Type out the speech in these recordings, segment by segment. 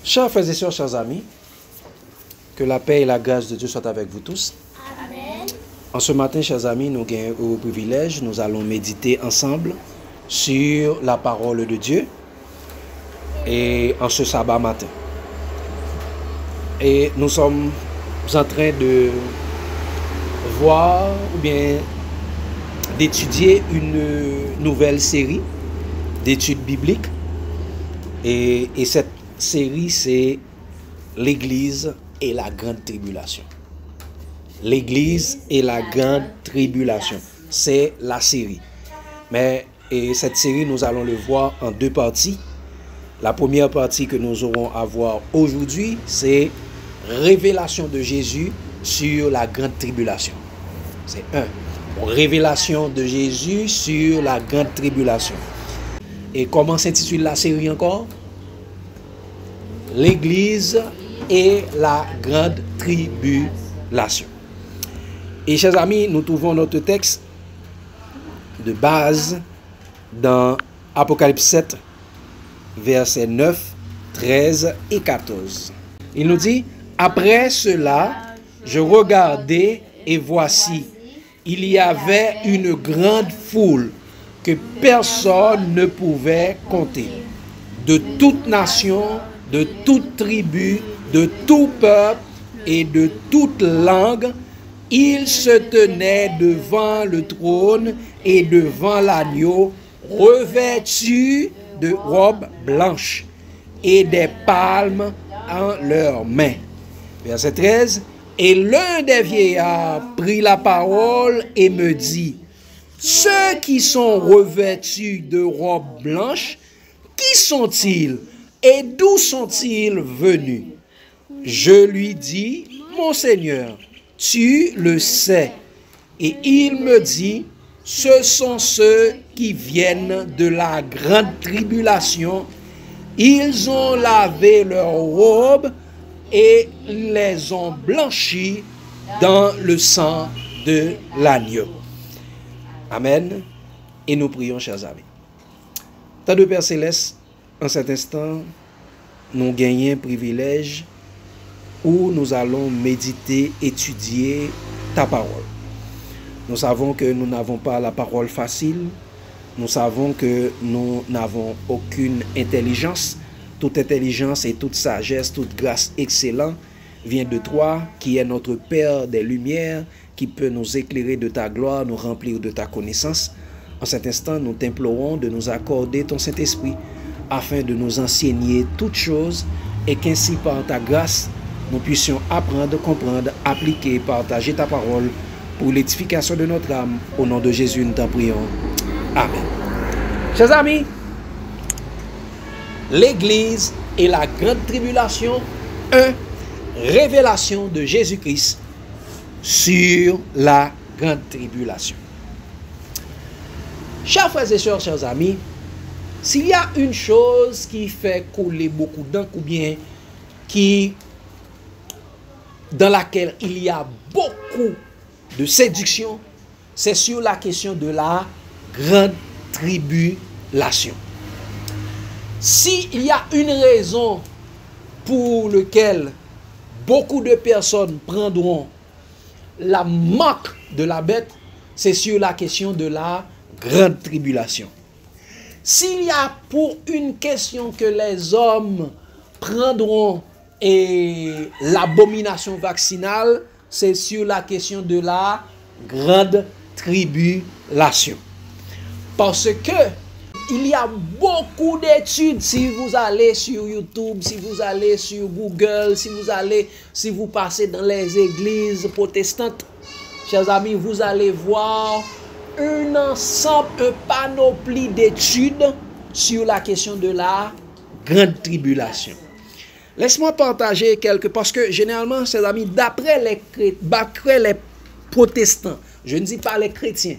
Chers frères et sœurs, chers amis, que la paix et la grâce de Dieu soient avec vous tous. Amen. En ce matin, chers amis, nous gagnons au privilège, nous allons méditer ensemble sur la parole de Dieu et en ce sabbat matin. Et nous sommes en train de voir ou bien d'étudier une nouvelle série d'études bibliques. Et cette série, c'est l'Église et la grande tribulation. L'Église et la grande tribulation. C'est la série. Mais cette série, nous allons le voir en deux parties. La première partie que nous aurons à voir aujourd'hui, c'est révélation de Jésus sur la grande tribulation. C'est révélation de Jésus sur la grande tribulation. Et comment s'intitule la série encore? L'Église et la grande tribulation. Et chers amis, nous trouvons notre texte de base dans Apocalypse 7, versets 9, 13 et 14. Il nous dit: après cela, je regardai et voici, il y avait une grande foule que personne ne pouvait compter, de toute nation, de toute tribu, de tout peuple et de toute langue. Ils se tenaient devant le trône et devant l'agneau, revêtus de robes blanches et des palmes en leurs mains. Verset 13. Et l'un des vieillards prit la parole et me dit: ceux qui sont revêtus de robes blanches, qui sont-ils et d'où sont-ils venus? Je lui dis: mon Seigneur, tu le sais. Et il me dit: ce sont ceux qui viennent de la grande tribulation. Ils ont lavé leurs robes et les ont blanchis dans le sang de l'agneau. Amen. Et nous prions, chers amis. Tant de Père Céleste, en cet instant, nous gagnons un privilège où nous allons méditer, étudier ta parole. Nous savons que nous n'avons pas la parole facile. Nous savons que nous n'avons aucune intelligence. Toute intelligence et toute sagesse, toute grâce excellente vient de toi, qui est notre Père des Lumières, qui peut nous éclairer de ta gloire, nous remplir de ta connaissance. En cet instant, nous t'implorons de nous accorder ton Saint-Esprit afin de nous enseigner toutes choses et qu'ainsi par ta grâce, nous puissions apprendre, comprendre, appliquer, partager ta parole pour l'édification de notre âme. Au nom de Jésus, nous t'en prions. Amen. Chers amis, l'Église et la grande tribulation, révélation de Jésus-Christ sur la grande tribulation. Chers frères et sœurs, chers amis, s'il y a une chose qui fait couler beaucoup d'encre ou bien dans laquelle il y a beaucoup de séduction, c'est sur la question de la grande tribulation. S'il y a une raison pour laquelle beaucoup de personnes prendront la marque de la bête, c'est sur la question de la grande tribulation. S'il y a pour une question que les hommes prendront l'abomination vaccinale, c'est sur la question de la grande tribulation. Parce que il y a beaucoup d'études. Si vous allez sur YouTube, si vous allez sur Google, si vous passez dans les églises protestantes, chers amis, vous allez voir un ensemble, un panoplie d'études sur la question de la grande tribulation. Laisse-moi partager quelques, parce que généralement, chers amis, d'après les protestants, je ne dis pas les chrétiens,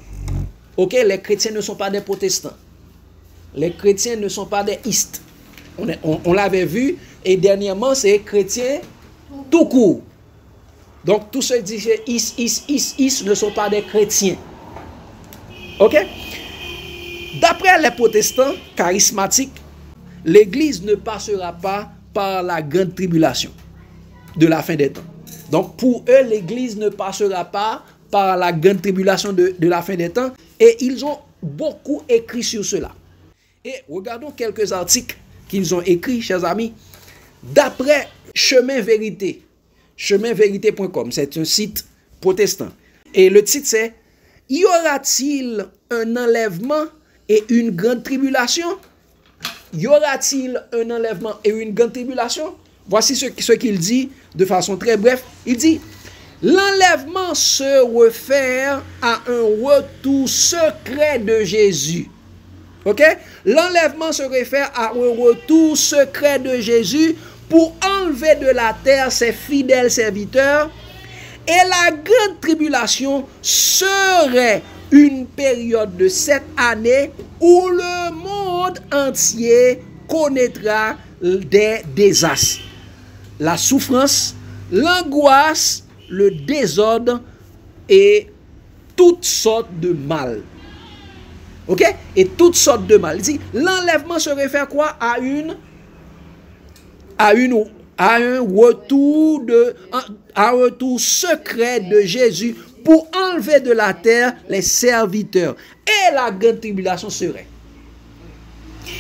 ok, les chrétiens ne sont pas des protestants. Les chrétiens ne sont pas des istes. On l'avait vu, et dernièrement, c'est chrétiens tout court. Donc, tous ceux qui disent is ne sont pas des chrétiens. Ok? D'après les protestants charismatiques, l'Église ne passera pas par la grande tribulation de la fin des temps. Donc pour eux, l'Église ne passera pas par la grande tribulation de la fin des temps. Et ils ont beaucoup écrit sur cela. Et regardons quelques articles qu'ils ont écrits, chers amis. D'après Chemin Vérité, cheminvérité.com, c'est un site protestant. Et le titre c'est « Y aura-t-il un enlèvement et une grande tribulation ?» Y aura-t-il un enlèvement et une grande tribulation? Voici ce qu'il dit de façon très brève. Il dit « L'enlèvement se réfère à un retour secret de Jésus. » Ok? L'enlèvement se réfère à un retour secret de Jésus pour enlever de la terre ses fidèles serviteurs. Et la grande tribulation serait une période de 7 années où le monde entier connaîtra des désastres. La souffrance, l'angoisse, le désordre et toutes sortes de mal. Ok? Et toutes sortes de mal. Il dit, l'enlèvement se réfère quoi? À un retour secret de Jésus pour enlever de la terre les serviteurs. Et la grande tribulation serait.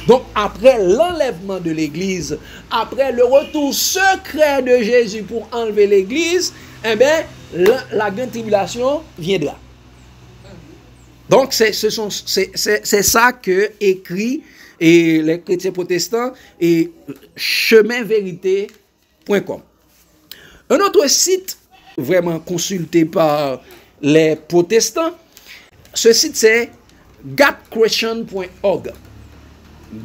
Donc, après l'enlèvement de l'Église, après le retour secret de Jésus pour enlever l'Église, eh bien, la grande tribulation viendra. Donc, c'est ça que écrit et les chrétiens protestants et cheminvérité.com. Un autre site vraiment consulté par les protestants, ce site c'est gotquestion.org.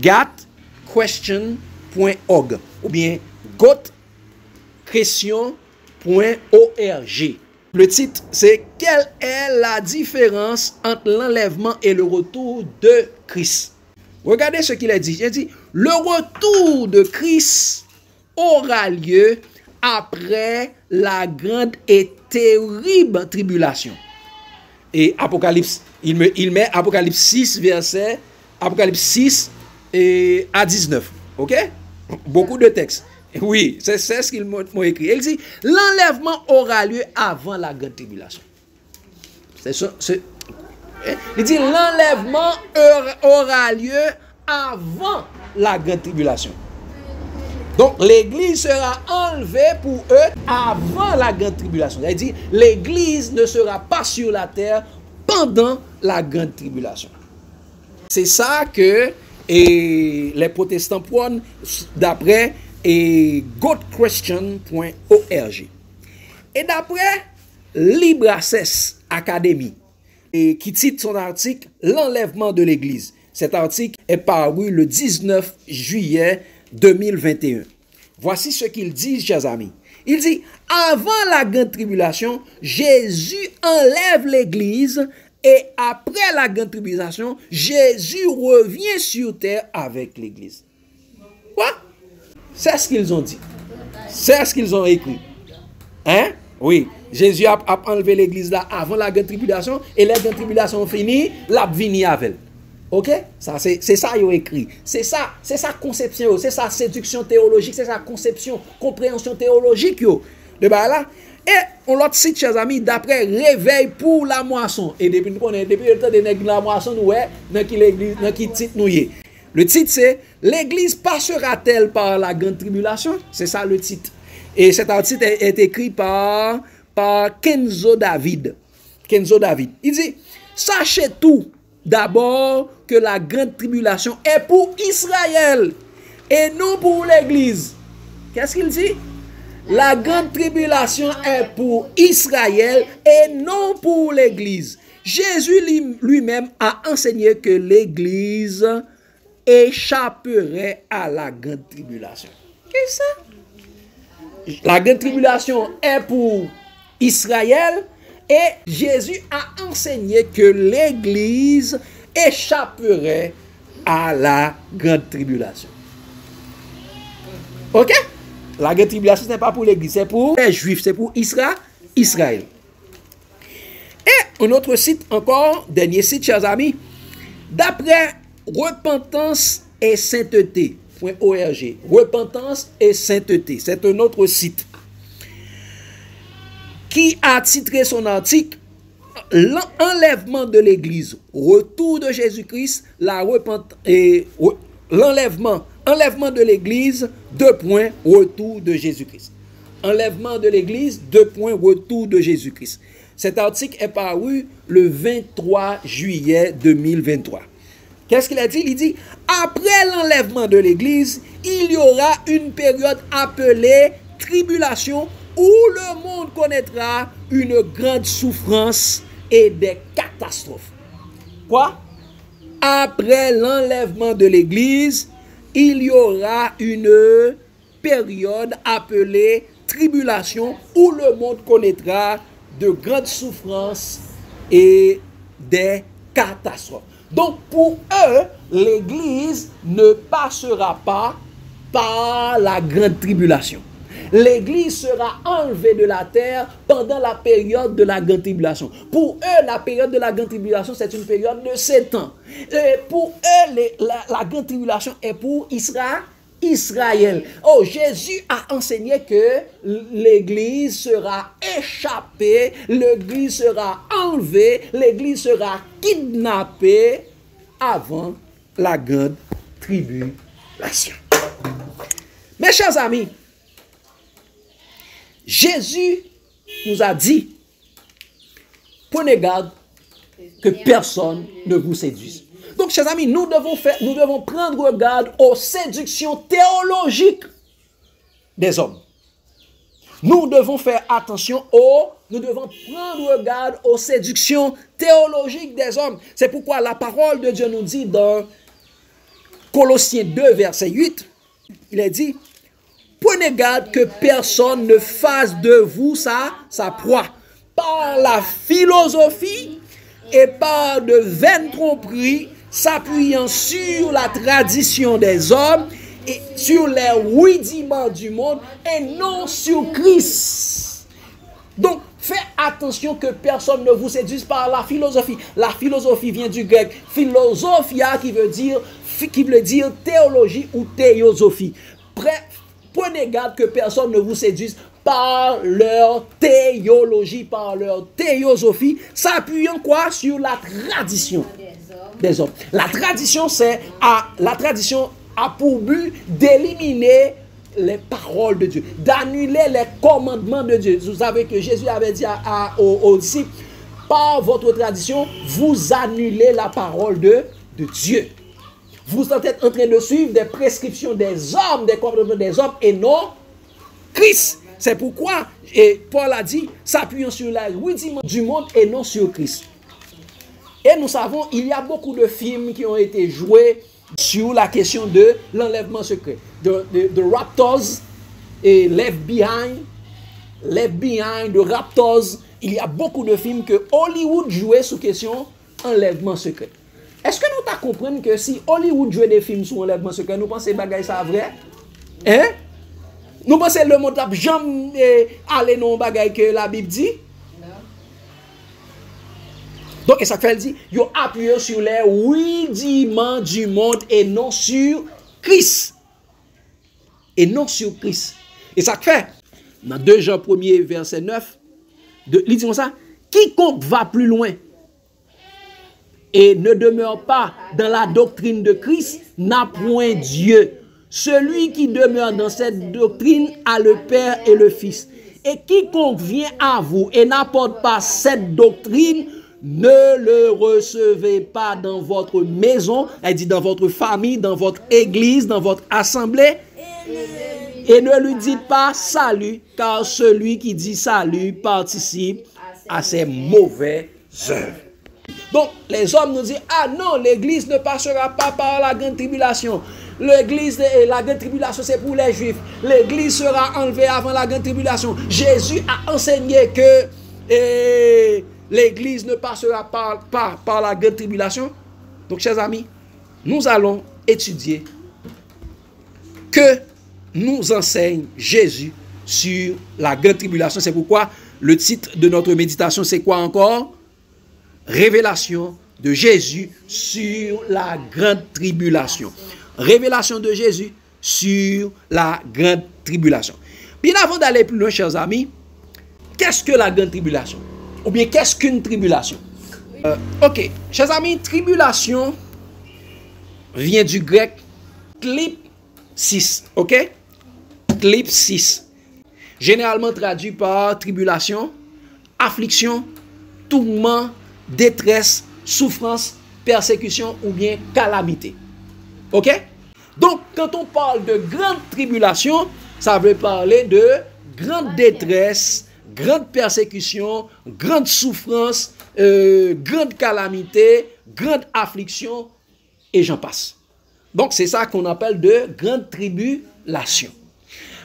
Gotquestion.org ou bien gotquestion.org. Le titre, c'est « Quelle est la différence entre l'enlèvement et le retour de Christ ?» Regardez ce qu'il a dit. Il a dit « Le retour de Christ aura lieu après la grande et terrible tribulation. » Et Apocalypse, il met Apocalypse 6, verset Apocalypse 6 à 19. Ok? Beaucoup de textes. Oui, c'est ce qu'il m'a écrit. Il dit, l'enlèvement aura lieu avant la grande tribulation. Il dit, l'enlèvement aura lieu avant la grande tribulation. Donc, l'Église sera enlevée pour eux avant la grande tribulation. Il dit, l'Église ne sera pas sur la terre pendant la grande tribulation. C'est ça que les protestants prônent d'après gotquestion.org. Et d'après Libraces Academy, qui titre son article « L'enlèvement de l'Église ». Cet article est paru le 19 juillet 2021. Voici ce qu'il dit, chers amis. Il dit, avant la grande tribulation, Jésus enlève l'Église et après la grande tribulation, Jésus revient sur terre avec l'Église. Quoi? C'est ce qu'ils ont dit. C'est ce qu'ils ont écrit. Hein? Oui. Jésus a enlevé l'église là avant la grande tribulation et la grande tribulation finie, l'a vini avec elle. OK? Ça c'est ça ils ont écrit. C'est sa conception, c'est sa séduction théologique, c'est sa conception, compréhension théologique yo. De bah là. Et on l'autre site chers amis d'après réveil pour la moisson et depuis le temps de nèg la moisson nous dans qui l'église dans qui titre nous y. Le titre c'est l'église passera-t-elle par la grande tribulation? C'est ça le titre. Et cet article est écrit par Kenzo David. Kenzo David. Il dit, sachez tout d'abord que la grande tribulation est pour Israël et non pour l'église. Qu'est-ce qu'il dit? La grande tribulation est pour Israël et non pour l'église. Jésus lui-même a enseigné que l'église échapperait à la grande tribulation. Qu'est-ce que c'est? La grande tribulation est pour Israël et Jésus a enseigné que l'église échapperait à la grande tribulation. Ok? La grande tribulation, ce n'est pas pour l'église, c'est pour les juifs, c'est pour Israël. Et un autre site encore, dernier site, chers amis, d'après Repentance et sainteté. repentance.org. Repentance et sainteté. C'est un autre site qui a titré son article L'enlèvement de l'Église, retour de Jésus-Christ, l'enlèvement de l'Église, retour de Jésus-Christ. Enlèvement de l'Église, retour de Jésus-Christ. Cet article est paru le 23 juillet 2023. Qu'est-ce qu'il a dit? Il dit, après l'enlèvement de l'Église, il y aura une période appelée tribulation où le monde connaîtra une grande souffrance et des catastrophes. Quoi? Après l'enlèvement de l'Église, il y aura une période appelée tribulation où le monde connaîtra de grandes souffrances et des catastrophes. Donc pour eux, l'Église ne passera pas par la grande tribulation. L'Église sera enlevée de la terre pendant la période de la grande tribulation. Pour eux, la période de la grande tribulation, c'est une période de 7 ans. Et pour eux, la grande tribulation est pour Israël. Oh, Jésus a enseigné que l'Église sera échappée, l'Église sera enlevée, l'Église sera kidnappée avant la grande tribulation. Mes chers amis, Jésus nous a dit, prenez garde que personne ne vous séduise. Donc, chers amis, nous devons prendre garde aux séductions théologiques des hommes. Nous devons faire attention nous devons prendre garde aux séductions théologiques des hommes. C'est pourquoi la parole de Dieu nous dit dans Colossiens 2, verset 8, il est dit, prenez garde que personne ne fasse de vous sa proie par la philosophie et par de vaines tromperies, s'appuyant sur la tradition des hommes et sur les rudiments du monde et non sur Christ. Donc, faites attention que personne ne vous séduise par la philosophie. La philosophie vient du grec philosophia qui veut dire théologie ou théosophie. Prenez garde que personne ne vous séduise par leur théologie, par leur théosophie, s'appuyant quoi? Sur la tradition des hommes. La tradition a pour but d'éliminer les paroles de Dieu, d'annuler les commandements de Dieu. Vous savez que Jésus avait dit aux disciples, par votre tradition, vous annulez la parole de Dieu. Vous êtes en train de suivre des prescriptions des hommes, des commandements des hommes et non Christ. C'est pourquoi, et Paul a dit, s'appuyant sur la rudiment du monde et non sur Christ. Et nous savons, il y a beaucoup de films qui ont été joués sur la question de l'enlèvement secret. The Raptors et Left Behind, The Raptors. Il y a beaucoup de films que Hollywood jouait sur question enlèvement secret. Est-ce que nous comprenons que si Hollywood jouait des films sur enlèvement secret, nous pensons que c'est ça vrai? Hein? Nous pensons que le monde n'a jamais allé dans le bagage que la Bible dit? Non. Donc, et ça fait dit, ils ont appuyé sur les rudiments du monde et non sur Christ. Et non sur Christ. Et ça fait, dans 2 Jean 1er, verset 9, il dit comme ça, quiconque va plus loin et ne demeure pas dans la doctrine de Christ n'a point Dieu. Celui qui demeure dans cette doctrine a le Père et le Fils. Et quiconque vient à vous et n'apporte pas cette doctrine, ne le recevez pas dans votre maison, elle dit dans votre famille, dans votre église, dans votre assemblée, et ne lui dites pas salut, car celui qui dit salut participe à ses mauvaises œuvres. Donc, les hommes nous disent, ah non, l'église ne passera pas par la grande tribulation. L'église et la grande tribulation, c'est pour les juifs. L'église sera enlevée avant la grande tribulation. Jésus a enseigné que l'église ne passera pas par la grande tribulation. Donc, chers amis, nous allons étudier que nous enseigne Jésus sur la grande tribulation. C'est pourquoi le titre de notre méditation, c'est quoi encore? Révélation de Jésus sur la grande tribulation. Révélation de Jésus sur la grande tribulation. Bien avant d'aller plus loin, chers amis, qu'est-ce que la grande tribulation? Ou bien qu'est-ce qu'une tribulation? Ok, chers amis, tribulation vient du grec klipsis, ok? Klipsis. Généralement traduit par tribulation, affliction, tourment, détresse, souffrance, persécution ou bien calamité. Ok? Donc, quand on parle de grande tribulation, ça veut parler de grande détresse, grande persécution, grande souffrance, grande calamité, grande affliction, et j'en passe. Donc, c'est ça qu'on appelle de grande tribulation.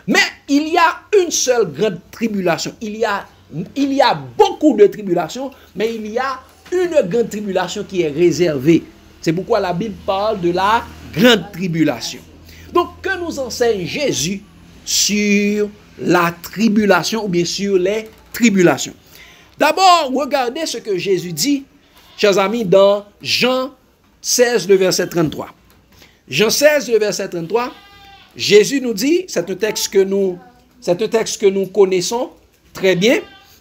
Mais il y a une seule grande tribulation. Il y a beaucoup de tribulations, mais il y a une grande tribulation qui est réservée. C'est pourquoi la Bible parle de la grande tribulation. Donc, que nous enseigne Jésus sur la tribulation ou bien sur les tribulations? D'abord, regardez ce que Jésus dit, chers amis, dans Jean 16, le verset 33. Jean 16, le verset 33, Jésus nous dit, c'est un texte que nous connaissons très bien,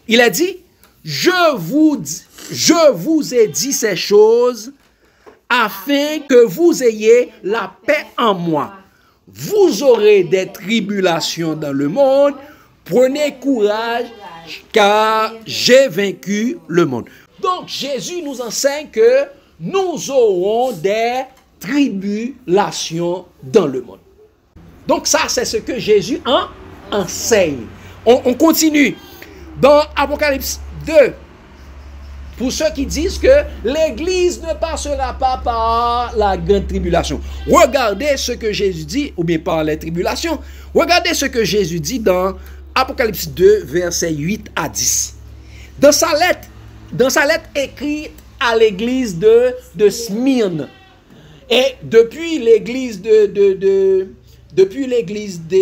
il a dit, je vous ai dit ces choses afin que vous ayez la paix en moi. Vous aurez des tribulations dans le monde, prenez courage, car j'ai vaincu le monde. Donc Jésus nous enseigne que nous aurons des tribulations dans le monde. Donc ça, c'est ce que Jésus enseigne. On continue. Dans Apocalypse 2, pour ceux qui disent que l'Église ne passera pas par la grande tribulation. Regardez ce que Jésus dit, ou bien par les tribulations. Regardez ce que Jésus dit dans Apocalypse 2, versets 8 à 10. Dans sa lettre écrite à l'église de Smyrne. Et depuis l'église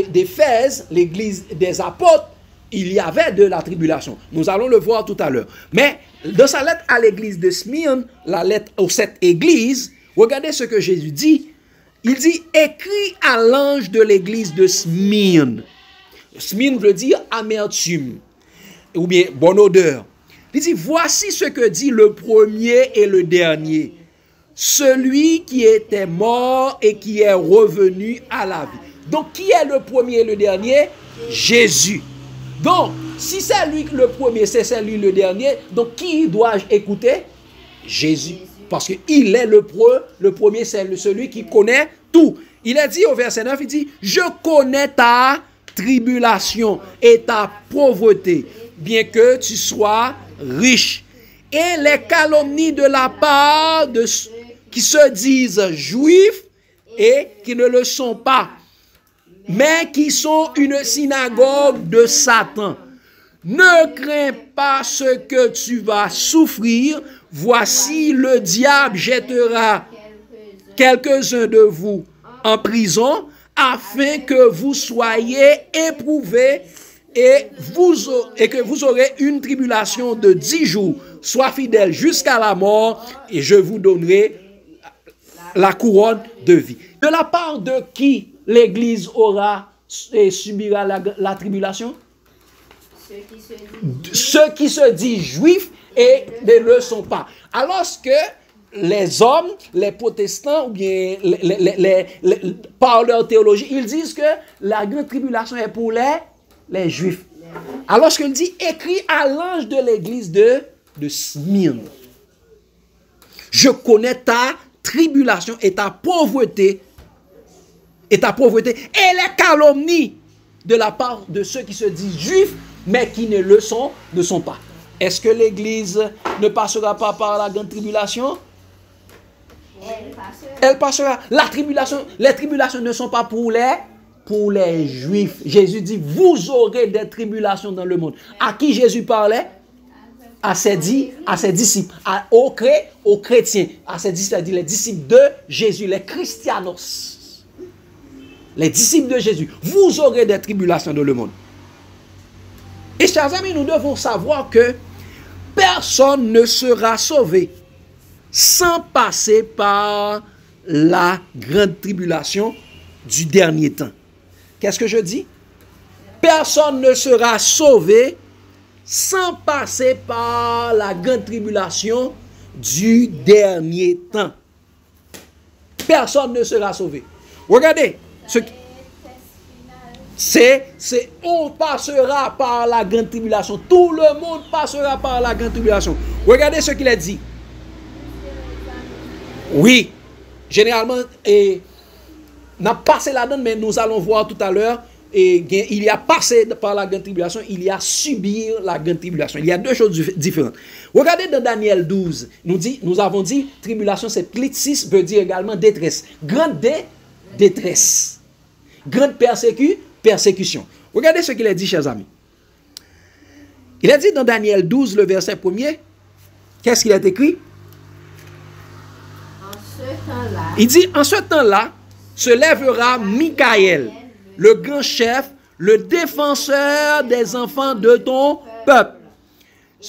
d'Éphèse, l'église des apôtres, il y avait de la tribulation. Nous allons le voir tout à l'heure. Mais dans sa lettre à l'église de Smyrne, la lettre aux 7 églises, regardez ce que Jésus dit. Il dit, écrit à l'ange de l'église de Smyrne. Smyrne veut dire amertume, ou bien bonne odeur. Il dit, voici ce que dit le premier et le dernier. Celui qui était mort et qui est revenu à la vie. Donc, qui est le premier et le dernier? Jésus. Donc, si c'est lui le premier, c'est lui le dernier, donc qui dois-je écouter? Jésus. Parce qu'il est le premier, c'est celui qui connaît tout. Il a dit au verset 9, il dit, je connais ta tribulation et ta pauvreté, bien que tu sois riche. Et les calomnies de la part de ceux qui se disent juifs et qui ne le sont pas, mais qui sont une synagogue de Satan. Ne crains pas ce que tu vas souffrir. Voici, le diable jettera quelques-uns de vous en prison, afin que vous soyez éprouvés et que vous aurez une tribulation de 10 jours. Sois fidèle jusqu'à la mort et je vous donnerai la couronne de vie. De la part de qui l'Église aura et subira la tribulation? Ceux qui se disent juifs et ne le sont pas. Alors que les hommes, les protestants, ou bien par leur théologie, ils disent que la grande tribulation est pour les juifs. Alors qu'il dit, écrit à l'ange de l'église de Smyrne. Je connais ta tribulation et ta pauvreté. Et les calomnies de la part de ceux qui se disent juifs, mais qui ne le sont pas. Est-ce que l'église ne passera pas par la grande tribulation? Elle passera. Les tribulations ne sont pas pour les juifs. Jésus dit, vous aurez des tribulations dans le monde. À qui Jésus parlait? À ses disciples, aux chrétiens, à ses disciples, c'est-à-dire les disciples de Jésus, les christianos. Les disciples de Jésus, vous aurez des tribulations dans le monde. Et chers amis, nous devons savoir que personne ne sera sauvé sans passer par la grande tribulation du dernier temps. Qu'est-ce que je dis? Personne ne sera sauvé sans passer par la grande tribulation du dernier temps. Personne ne sera sauvé. Regardez, on passera par la grande tribulation. Tout le monde passera par la grande tribulation. Regardez ce qu'il a dit. Oui, généralement, on a passé là-dedans, mais nous allons voir tout à l'heure. Et il y a passé par la grande tribulation, il y a subi la grande tribulation. Il y a deux choses différentes. Regardez dans Daniel 12, nous avons dit, tribulation, c'est plitis, veut dire également détresse. Grande détresse. Grande persécution. Regardez ce qu'il a dit, chers amis. Il a dit dans Daniel 12, le verset 1er, qu'est-ce qu'il a écrit? En ce temps-là. Il dit, en ce temps-là, se lèvera Michael, le grand chef, le défenseur des enfants de ton peuple.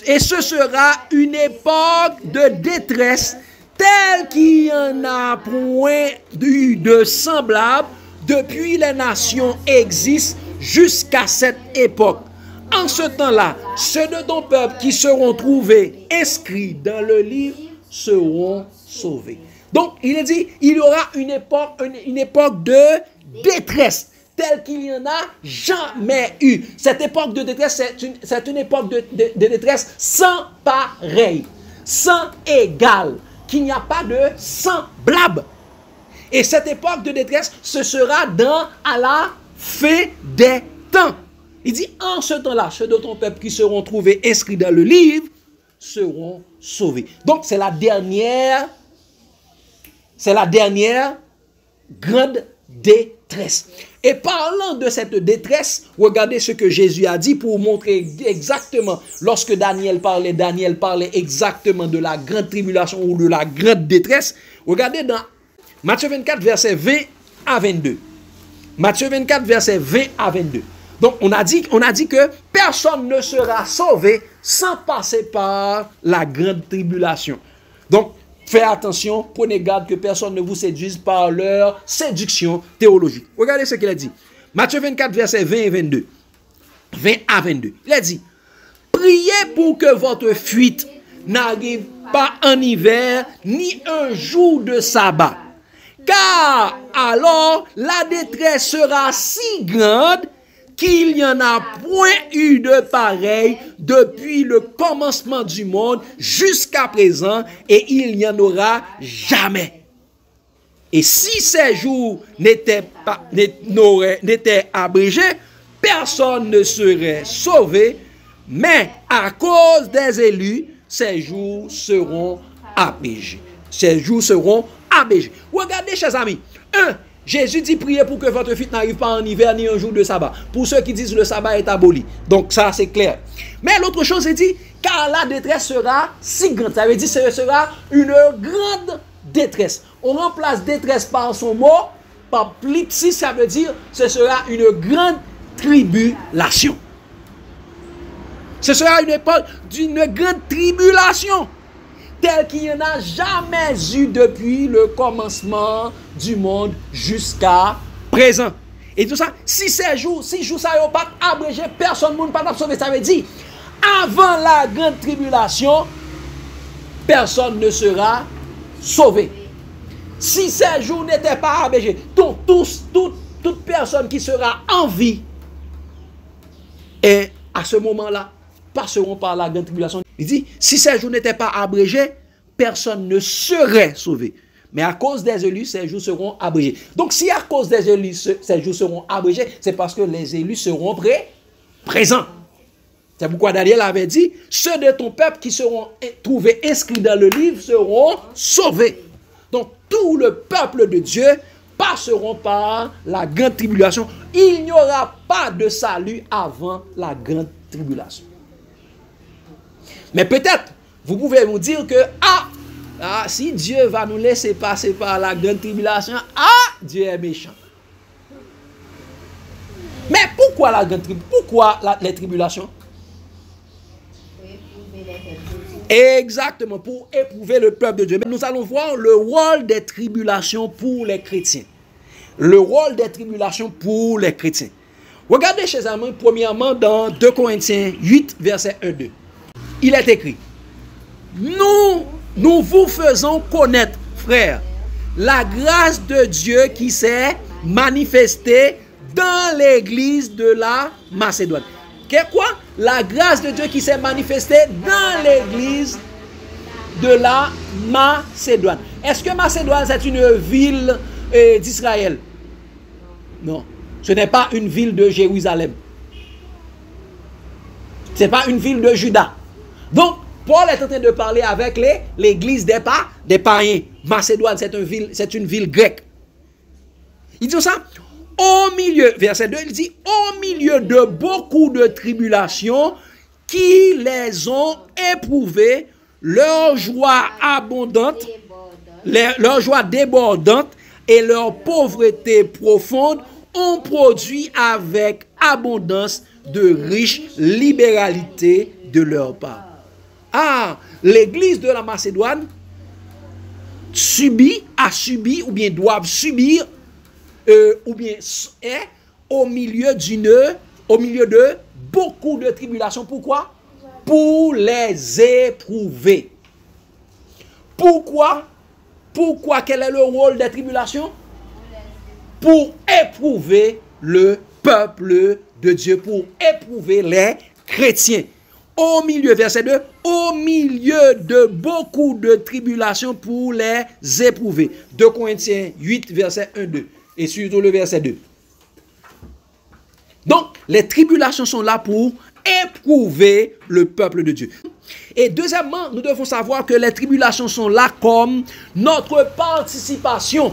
Et ce sera une époque de détresse telle qu'il n'y en a point eu de semblable depuis les nations existent jusqu'à cette époque. En ce temps-là, ceux de ton peuple qui seront trouvés inscrits dans le livre seront sauvés. Donc, il est dit, il y aura une époque de détresse telle qu'il n'y en a jamais eu. Cette époque de détresse, c'est une époque de détresse sans pareil, sans égal, qu'il n'y a pas de semblable. Et cette époque de détresse, ce sera à la fin des temps. Il dit, en ce temps-là, ceux de ton peuple qui seront trouvés inscrits dans le livre seront sauvés. Donc, c'est la dernière grande détresse. Et parlant de cette détresse, regardez ce que Jésus a dit pour montrer exactement, lorsque Daniel parlait exactement de la grande tribulation ou de la grande détresse. Regardez dans Matthieu 24, verset 20 à 22. Matthieu 24, verset 20 à 22. Donc, on a dit que personne ne sera sauvé sans passer par la grande tribulation. Donc, faites attention, prenez garde que personne ne vous séduise par leur séduction théologique. Regardez ce qu'il a dit. Matthieu 24, verset 20 et 22. 20 à 22. Il a dit, priez pour que votre fuite n'arrive pas en hiver, ni un jour de sabbat. Car alors la détresse sera si grande qu'il n'y en a point eu de pareil depuis le commencement du monde jusqu'à présent, et il n'y en aura jamais. Et si ces jours n'étaient abrégés, personne ne serait sauvé, mais à cause des élus, ces jours seront abrégés. Ces jours seront abrégés. Regardez, chers amis, Jésus dit priez pour que votre fuite n'arrive pas en hiver ni un jour de sabbat. Pour ceux qui disent le sabbat est aboli. Donc ça c'est clair. Mais l'autre chose c'est dit, car la détresse sera si grande. Ça veut dire que ce sera une grande détresse. On remplace détresse par son mot, par plipsis, ça veut dire ce sera une grande tribulation. Ce sera une époque d'une grande tribulation, tel qu'il n'y en a jamais eu depuis le commencement du monde jusqu'à présent. Et tout ça, si ces jours, ça n'a pas abrégé, personne ne peut sauver. Ça veut dire, avant la grande tribulation, personne ne sera sauvé. Si ces jours n'étaient pas abrégés, toute personne qui sera en vie, et à ce moment-là, passeront par la grande tribulation. Il dit, si ces jours n'étaient pas abrégés, personne ne serait sauvé. Mais à cause des élus, ces jours seront abrégés. Donc, si à cause des élus, ces jours seront abrégés, c'est parce que les élus seront présents. C'est pourquoi Daniel avait dit, ceux de ton peuple qui seront trouvés inscrits dans le livre seront sauvés. Donc, tout le peuple de Dieu passeront par la grande tribulation. Il n'y aura pas de salut avant la grande tribulation. Mais peut-être, vous pouvez vous dire que, si Dieu va nous laisser passer par la grande tribulation, Dieu est méchant. Mais pourquoi la grande tribulation? Pourquoi les tribulations? Exactement, pour éprouver le peuple de Dieu. Mais nous allons voir le rôle des tribulations pour les chrétiens. le rôle des tribulations pour les chrétiens. Regardez, chers amis, premièrement dans 2 Corinthiens 8, verset 1-2. Il est écrit, nous vous faisons connaître, frères, la grâce de Dieu qui s'est manifestée dans l'église de la Macédoine. Qu'est-ce quoi? La grâce de Dieu qui s'est manifestée dans l'église de la Macédoine. Est-ce que Macédoine c'est une ville d'Israël? Non. Ce n'est pas une ville de Jérusalem. Ce n'est pas une ville de Juda. Donc, Paul est en train de parler avec l'église des païens. Macédoine, c'est une ville grecque. Il dit ça. Au milieu, verset 2, il dit, au milieu de beaucoup de tribulations qui les ont éprouvées, leur joie abondante, leur joie débordante et leur pauvreté profonde ont produit avec abondance de riches libéralités de leur part. Ah, l'église de la Macédoine a subi ou bien doivent subir ou bien est au milieu de beaucoup de tribulations. Pourquoi? Pour les éprouver. Pourquoi? Quel est le rôle des tribulations? Pour éprouver le peuple de Dieu, pour éprouver les chrétiens. Au milieu, verset 2, au milieu de beaucoup de tribulations pour les éprouver. 2 Corinthiens 8, verset 1-2. Et surtout le verset 2. Donc, les tribulations sont là pour éprouver le peuple de Dieu. Et deuxièmement, nous devons savoir que les tribulations sont là comme notre participation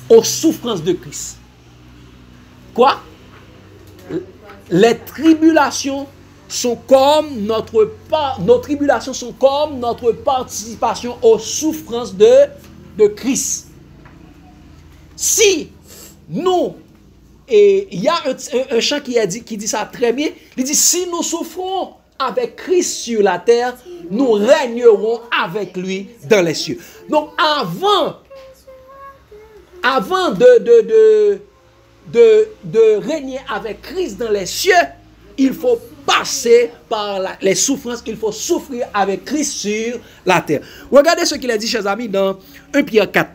aux souffrances de Christ. Quoi? Les tribulations sont comme nos tribulations sont comme notre participation aux souffrances de Christ. Si nous, et il y a un chant qui dit ça très bien, il dit si nous souffrons avec Christ sur la terre, nous régnerons avec lui dans les cieux. Donc avant de régner avec Christ dans les cieux, il faut passer par les souffrances, il faut souffrir avec Christ sur la terre. Regardez ce qu'il a dit, chers amis, dans 1 Pierre 4.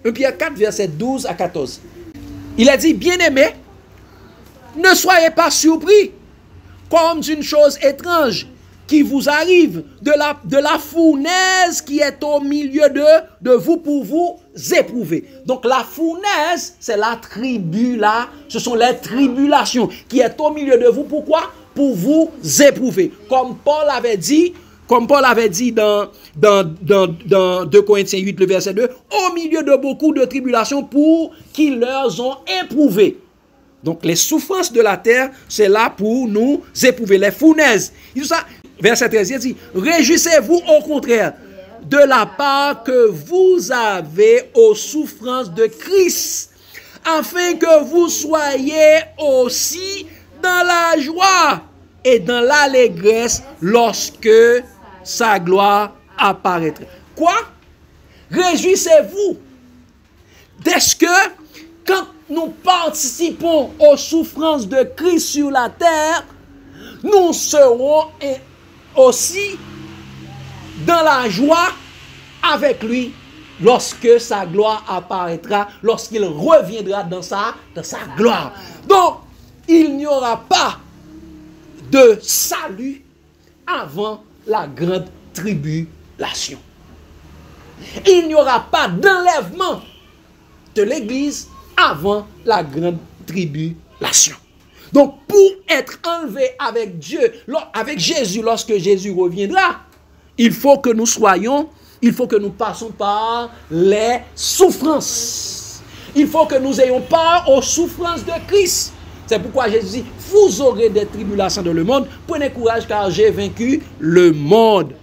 1 Pierre 4, verset 12 à 14. Il a dit, bien-aimés, ne soyez pas surpris comme d'une chose étrange qui vous arrive de la fournaise qui est au milieu de vous pour vous éprouver. Donc la fournaise, c'est la tribulation, ce sont les tribulations qui est au milieu de vous. Pourquoi? Pour vous éprouver. Comme Paul avait dit dans 2 Corinthiens 8, le verset 2, au milieu de beaucoup de tribulations pour qui leur ont éprouvé. Donc les souffrances de la terre, c'est là pour nous éprouver. Les fournaises. Il dit ça, verset 13, il dit, réjouissez-vous au contraire de la part que vous avez aux souffrances de Christ, afin que vous soyez aussi dans la joie et dans l'allégresse lorsque sa gloire apparaîtra. Quoi? Réjouissez-vous. Est-ce que quand nous participons aux souffrances de Christ sur la terre, nous serons aussi dans la joie avec lui lorsque sa gloire apparaîtra, lorsqu'il reviendra dans sa gloire. Donc, il n'y aura pas de salut avant la grande tribulation. Il n'y aura pas d'enlèvement de l'Église avant la grande tribulation. Donc, pour être enlevé avec Dieu, avec Jésus, lorsque Jésus reviendra, il faut que nous passions par les souffrances. Il faut que nous ayons part aux souffrances de Christ. C'est pourquoi Jésus dit, vous aurez des tribulations dans le monde, prenez courage car j'ai vaincu le monde.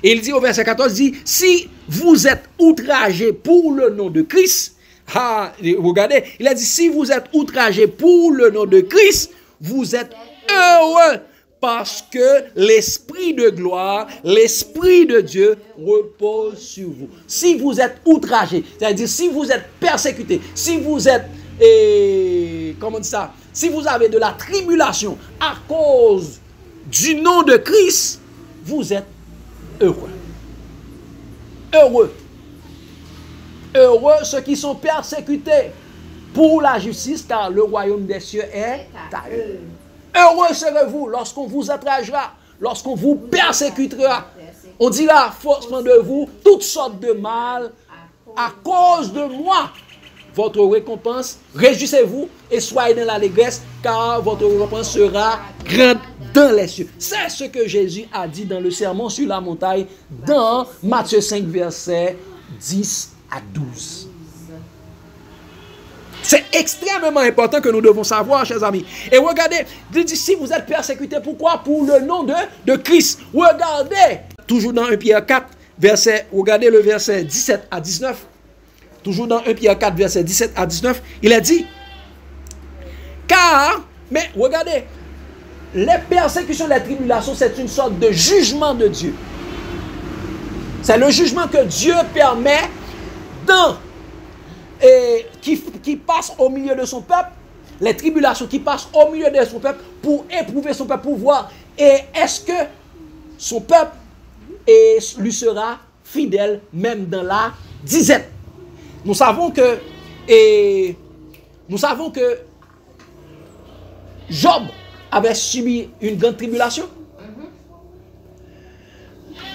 Et il dit au verset 14, il dit, si vous êtes outragés pour le nom de Christ, regardez, il a dit, si vous êtes outragés pour le nom de Christ, vous êtes heureux, parce que l'Esprit de gloire, l'Esprit de Dieu repose sur vous. Si vous êtes outragé, c'est-à-dire si vous êtes persécuté, si vous êtes, comment on dit ça, si vous avez de la tribulation à cause du nom de Christ, vous êtes heureux. Heureux. Heureux ceux qui sont persécutés pour la justice, car le royaume des cieux est à eux. Heureux serez-vous lorsqu'on vous outragera, lorsqu'on vous persécutera. On dira faussement de vous toutes sortes de mal à cause de moi. Votre récompense, réjouissez-vous et soyez dans l'allégresse, car votre récompense sera grande dans les cieux. C'est ce que Jésus a dit dans le sermon sur la montagne, dans Matthieu 5, versets 10 à 12. C'est extrêmement important que nous devons savoir, chers amis. Et regardez, il dit, si vous êtes persécutés, pourquoi? Pour le nom de Christ. Regardez, toujours dans 1 Pierre 4, regardez le verset 17 à 19. Toujours dans 1 Pierre 4, verset 17 à 19, il a dit, mais regardez, les persécutions, les tribulations, c'est une sorte de jugement de Dieu. C'est le jugement que Dieu permet qui passe au milieu de son peuple, les tribulations qui passent au milieu de son peuple pour éprouver son peuple, pour voir est-ce que son peuple lui sera fidèle même dans la disette. Nous savons que Job avait subi une grande tribulation.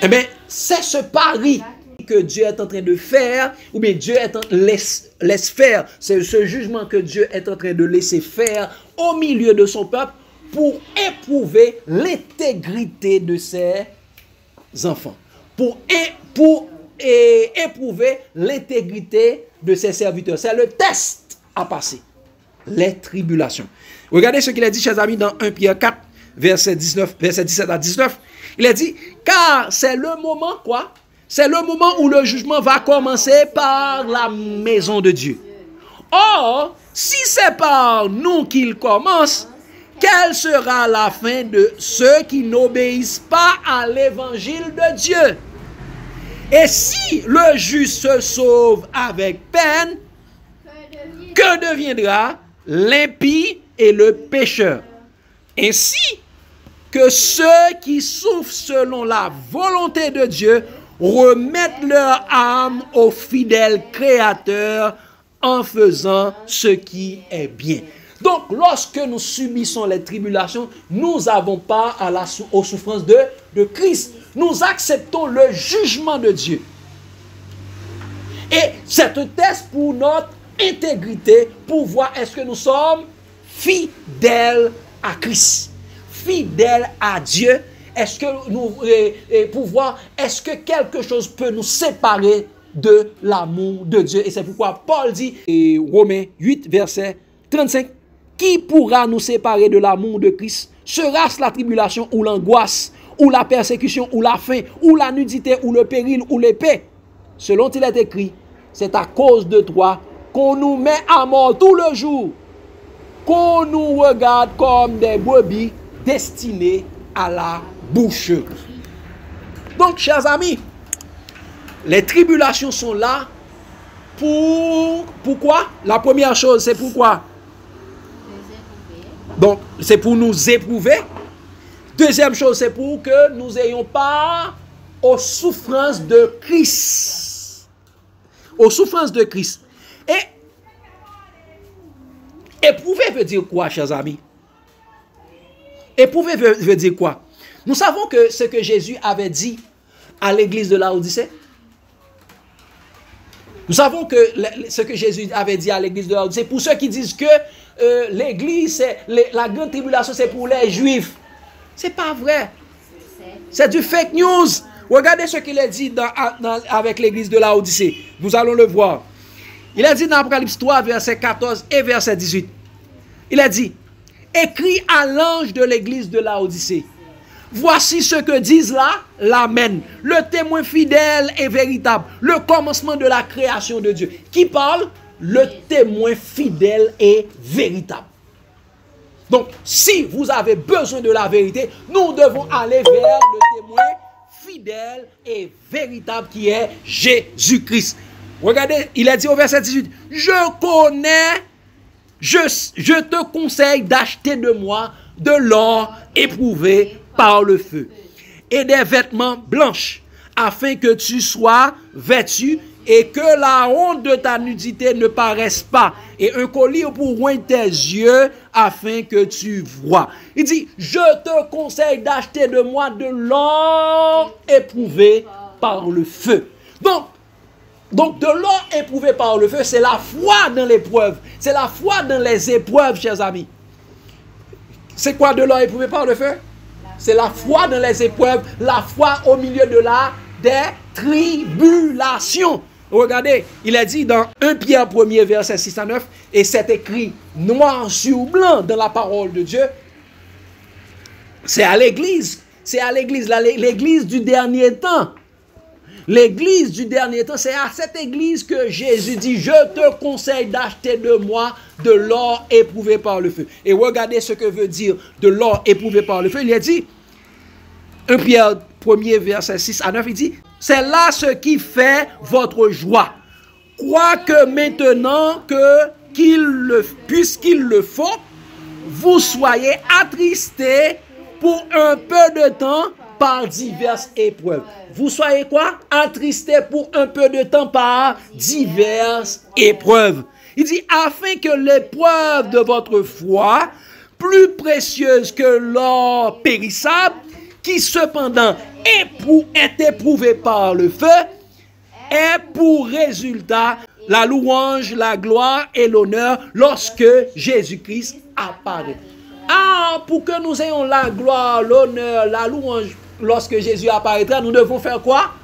Eh bien, c'est ce pari que Dieu est en train de faire, ou bien Dieu laisse faire. C'est ce jugement que Dieu est en train de laisser faire au milieu de son peuple pour éprouver l'intégrité de ses enfants. Pour éprouver l'intégrité de ses serviteurs. C'est le test à passer. Les tribulations. Regardez ce qu'il a dit, chers amis, dans 1 Pierre 4, verset 17 à 19. Il a dit, car c'est le moment, quoi? C'est le moment où le jugement va commencer par la maison de Dieu. Or, si c'est par nous qu'il commence, quelle sera la fin de ceux qui n'obéissent pas à l'évangile de Dieu? Et si le juste se sauve avec peine, que deviendra l'impie et le pécheur? Ainsi que ceux qui souffrent selon la volonté de Dieu remettent leur âme au fidèle Créateur en faisant ce qui est bien. Donc, lorsque nous subissons les tribulations, nous n'avons pas aux souffrances de Christ. Nous acceptons le jugement de Dieu. Et c'est un test pour notre intégrité, pour voir est-ce que nous sommes fidèles à Christ, fidèles à Dieu. Est-ce que nous, pour voir est-ce que quelque chose peut nous séparer de l'amour de Dieu. Et c'est pourquoi Paul dit, Romains 8, verset 35, qui pourra nous séparer de l'amour de Christ? Sera-ce la tribulation ou l'angoisse, ou la persécution, ou la faim, ou la nudité, ou le péril, ou l'épée? Selon il est écrit, c'est à cause de toi qu'on nous met à mort tout le jour, qu'on nous regarde comme des brebis destinées à la boucherie. Donc, chers amis, les tribulations sont là pourquoi? La première chose, c'est pourquoi? Donc, c'est pour nous éprouver. Deuxième chose, c'est pour que nous n'ayons pas aux souffrances de Christ. Aux souffrances de Christ. Et éprouver veut dire quoi, chers amis? Éprouver veut dire quoi? Nous savons que ce que Jésus avait dit à l'église de Laodicée. Nous savons que ce que Jésus avait dit à l'église de Laodicée, pour ceux qui disent que l'église, la grande tribulation, c'est pour les juifs. C'est pas vrai. C'est du fake news. Regardez ce qu'il a dit avec l'église de Laodicée. Nous allons le voir. Il a dit dans Apocalypse 3, verset 14 et verset 18. Il a dit, écrit à l'ange de l'église de Laodicée. Voici ce que disent là, l'Amen, le témoin fidèle et véritable, le commencement de la création de Dieu. Qui parle? Le témoin fidèle et véritable. Donc, si vous avez besoin de la vérité, nous devons aller vers le témoin fidèle et véritable qui est Jésus-Christ. Regardez, il a dit au verset 18, je connais, je te conseille d'acheter de moi de l'or éprouvé par le feu et des vêtements blanches, afin que tu sois vêtu et que la honte de ta nudité ne paraisse pas, et un collier pour oindre tes yeux, afin que tu vois. Il dit, je te conseille d'acheter de moi de l'or éprouvé par le feu. Donc de l'or éprouvé par le feu, c'est la foi dans l'épreuve. C'est la foi dans les épreuves, chers amis. C'est quoi de l'or éprouvé par le feu? C'est la foi dans les épreuves, la foi au milieu des tribulations. Regardez, il a dit dans 1 Pierre 1er, verset 6 à 9, et c'est écrit noir sur blanc dans la parole de Dieu. C'est à l'église, l'église du dernier temps. L'église du dernier temps, c'est à cette église que Jésus dit, je te conseille d'acheter de moi de l'or éprouvé par le feu. Et regardez ce que veut dire de l'or éprouvé par le feu. Il a dit, 1 Pierre 1er, verset 6 à 9, il dit, c'est là ce qui fait votre joie. Quoique maintenant puisqu'il le faut, vous soyez attristés pour un peu de temps par diverses épreuves. Vous soyez quoi? Attristés pour un peu de temps par diverses épreuves. Il dit, afin que l'épreuve de votre foi, plus précieuse que l'or périssable, qui cependant est éprouvé par le feu, est pour résultat la louange, la gloire et l'honneur lorsque Jésus-Christ apparaît. Ah, pour que nous ayons la gloire, l'honneur, la louange lorsque Jésus apparaîtra, nous devons faire quoi?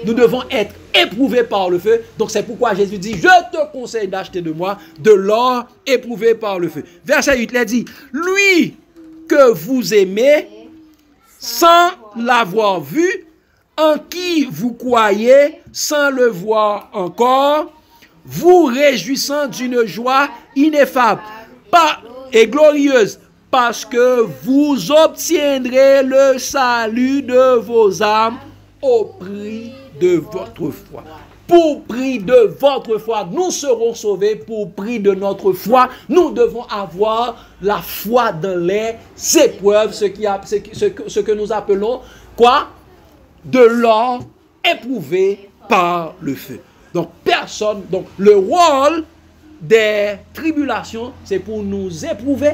Nous devons être éprouvés par le feu. Donc c'est pourquoi Jésus dit, je te conseille d'acheter de moi de l'or éprouvé par le feu. Verset 8, il a dit, lui que vous aimez, sans l'avoir vu, en qui vous croyez, sans le voir encore, vous réjouissant d'une joie ineffable et glorieuse, parce que vous obtiendrez le salut de vos âmes au prix de votre foi. Pour prix de votre foi, nous serons sauvés. Pour prix de notre foi, nous devons avoir la foi dans les épreuves, ce que nous appelons quoi? De l'or éprouvé par le feu. Donc le rôle des tribulations, c'est pour nous éprouver,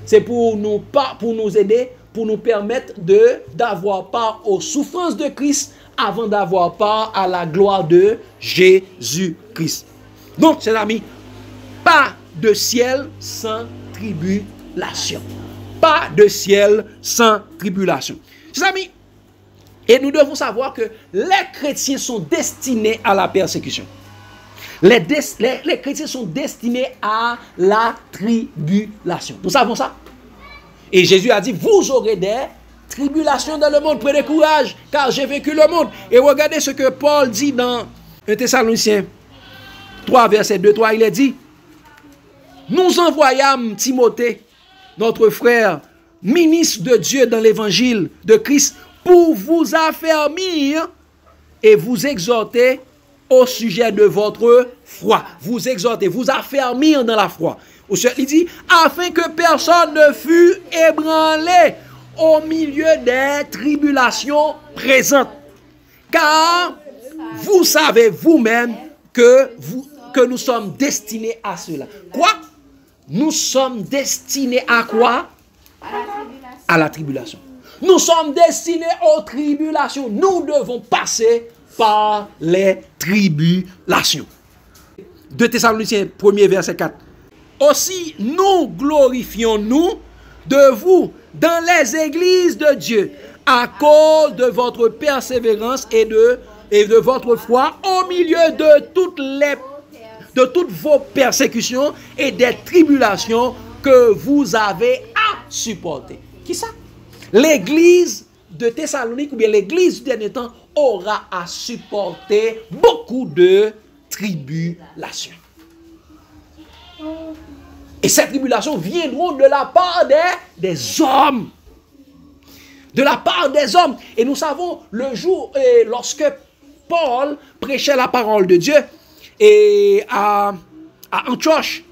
c'est pour nous aider, pour nous permettre d'avoir part aux souffrances de Christ avant d'avoir part à la gloire de Jésus-Christ. Donc, chers amis, pas de ciel sans tribulation. Pas de ciel sans tribulation. Chers amis, et nous devons savoir que les chrétiens sont destinés à la persécution. Les chrétiens sont destinés à la tribulation. Nous savons ça. Et Jésus a dit, vous aurez des tribulations dans le monde. Prenez courage, car j'ai vaincu le monde. Et regardez ce que Paul dit dans 1 Thessaloniciens 3, verset 2-3. Il a dit, nous envoyâmes Timothée, notre frère, ministre de Dieu dans l'évangile de Christ, pour vous affermir et vous exhorter au sujet de votre foi. Vous exhorter, vous affermir dans la foi. Il dit, afin que personne ne fût ébranlé au milieu des tribulations présentes. Car vous savez vous-même que nous sommes destinés à cela. Quoi? Nous sommes destinés à quoi? À la tribulation. Nous sommes destinés aux tribulations. Nous devons passer par les tribulations. 2 Thessaloniciens 1er verset 4. Aussi nous glorifions-nous de vous dans les églises de Dieu à cause de votre persévérance et de votre foi au milieu de toutes vos persécutions et des tribulations que vous avez à supporter. Qui ça? L'église de Thessalonique ou bien l'église du dernier temps aura à supporter beaucoup de tribulations. Et ces tribulations viendront de la part des hommes. De la part des hommes. Et nous savons, le jour, lorsque Paul prêchait la parole de Dieu, et à Antioche,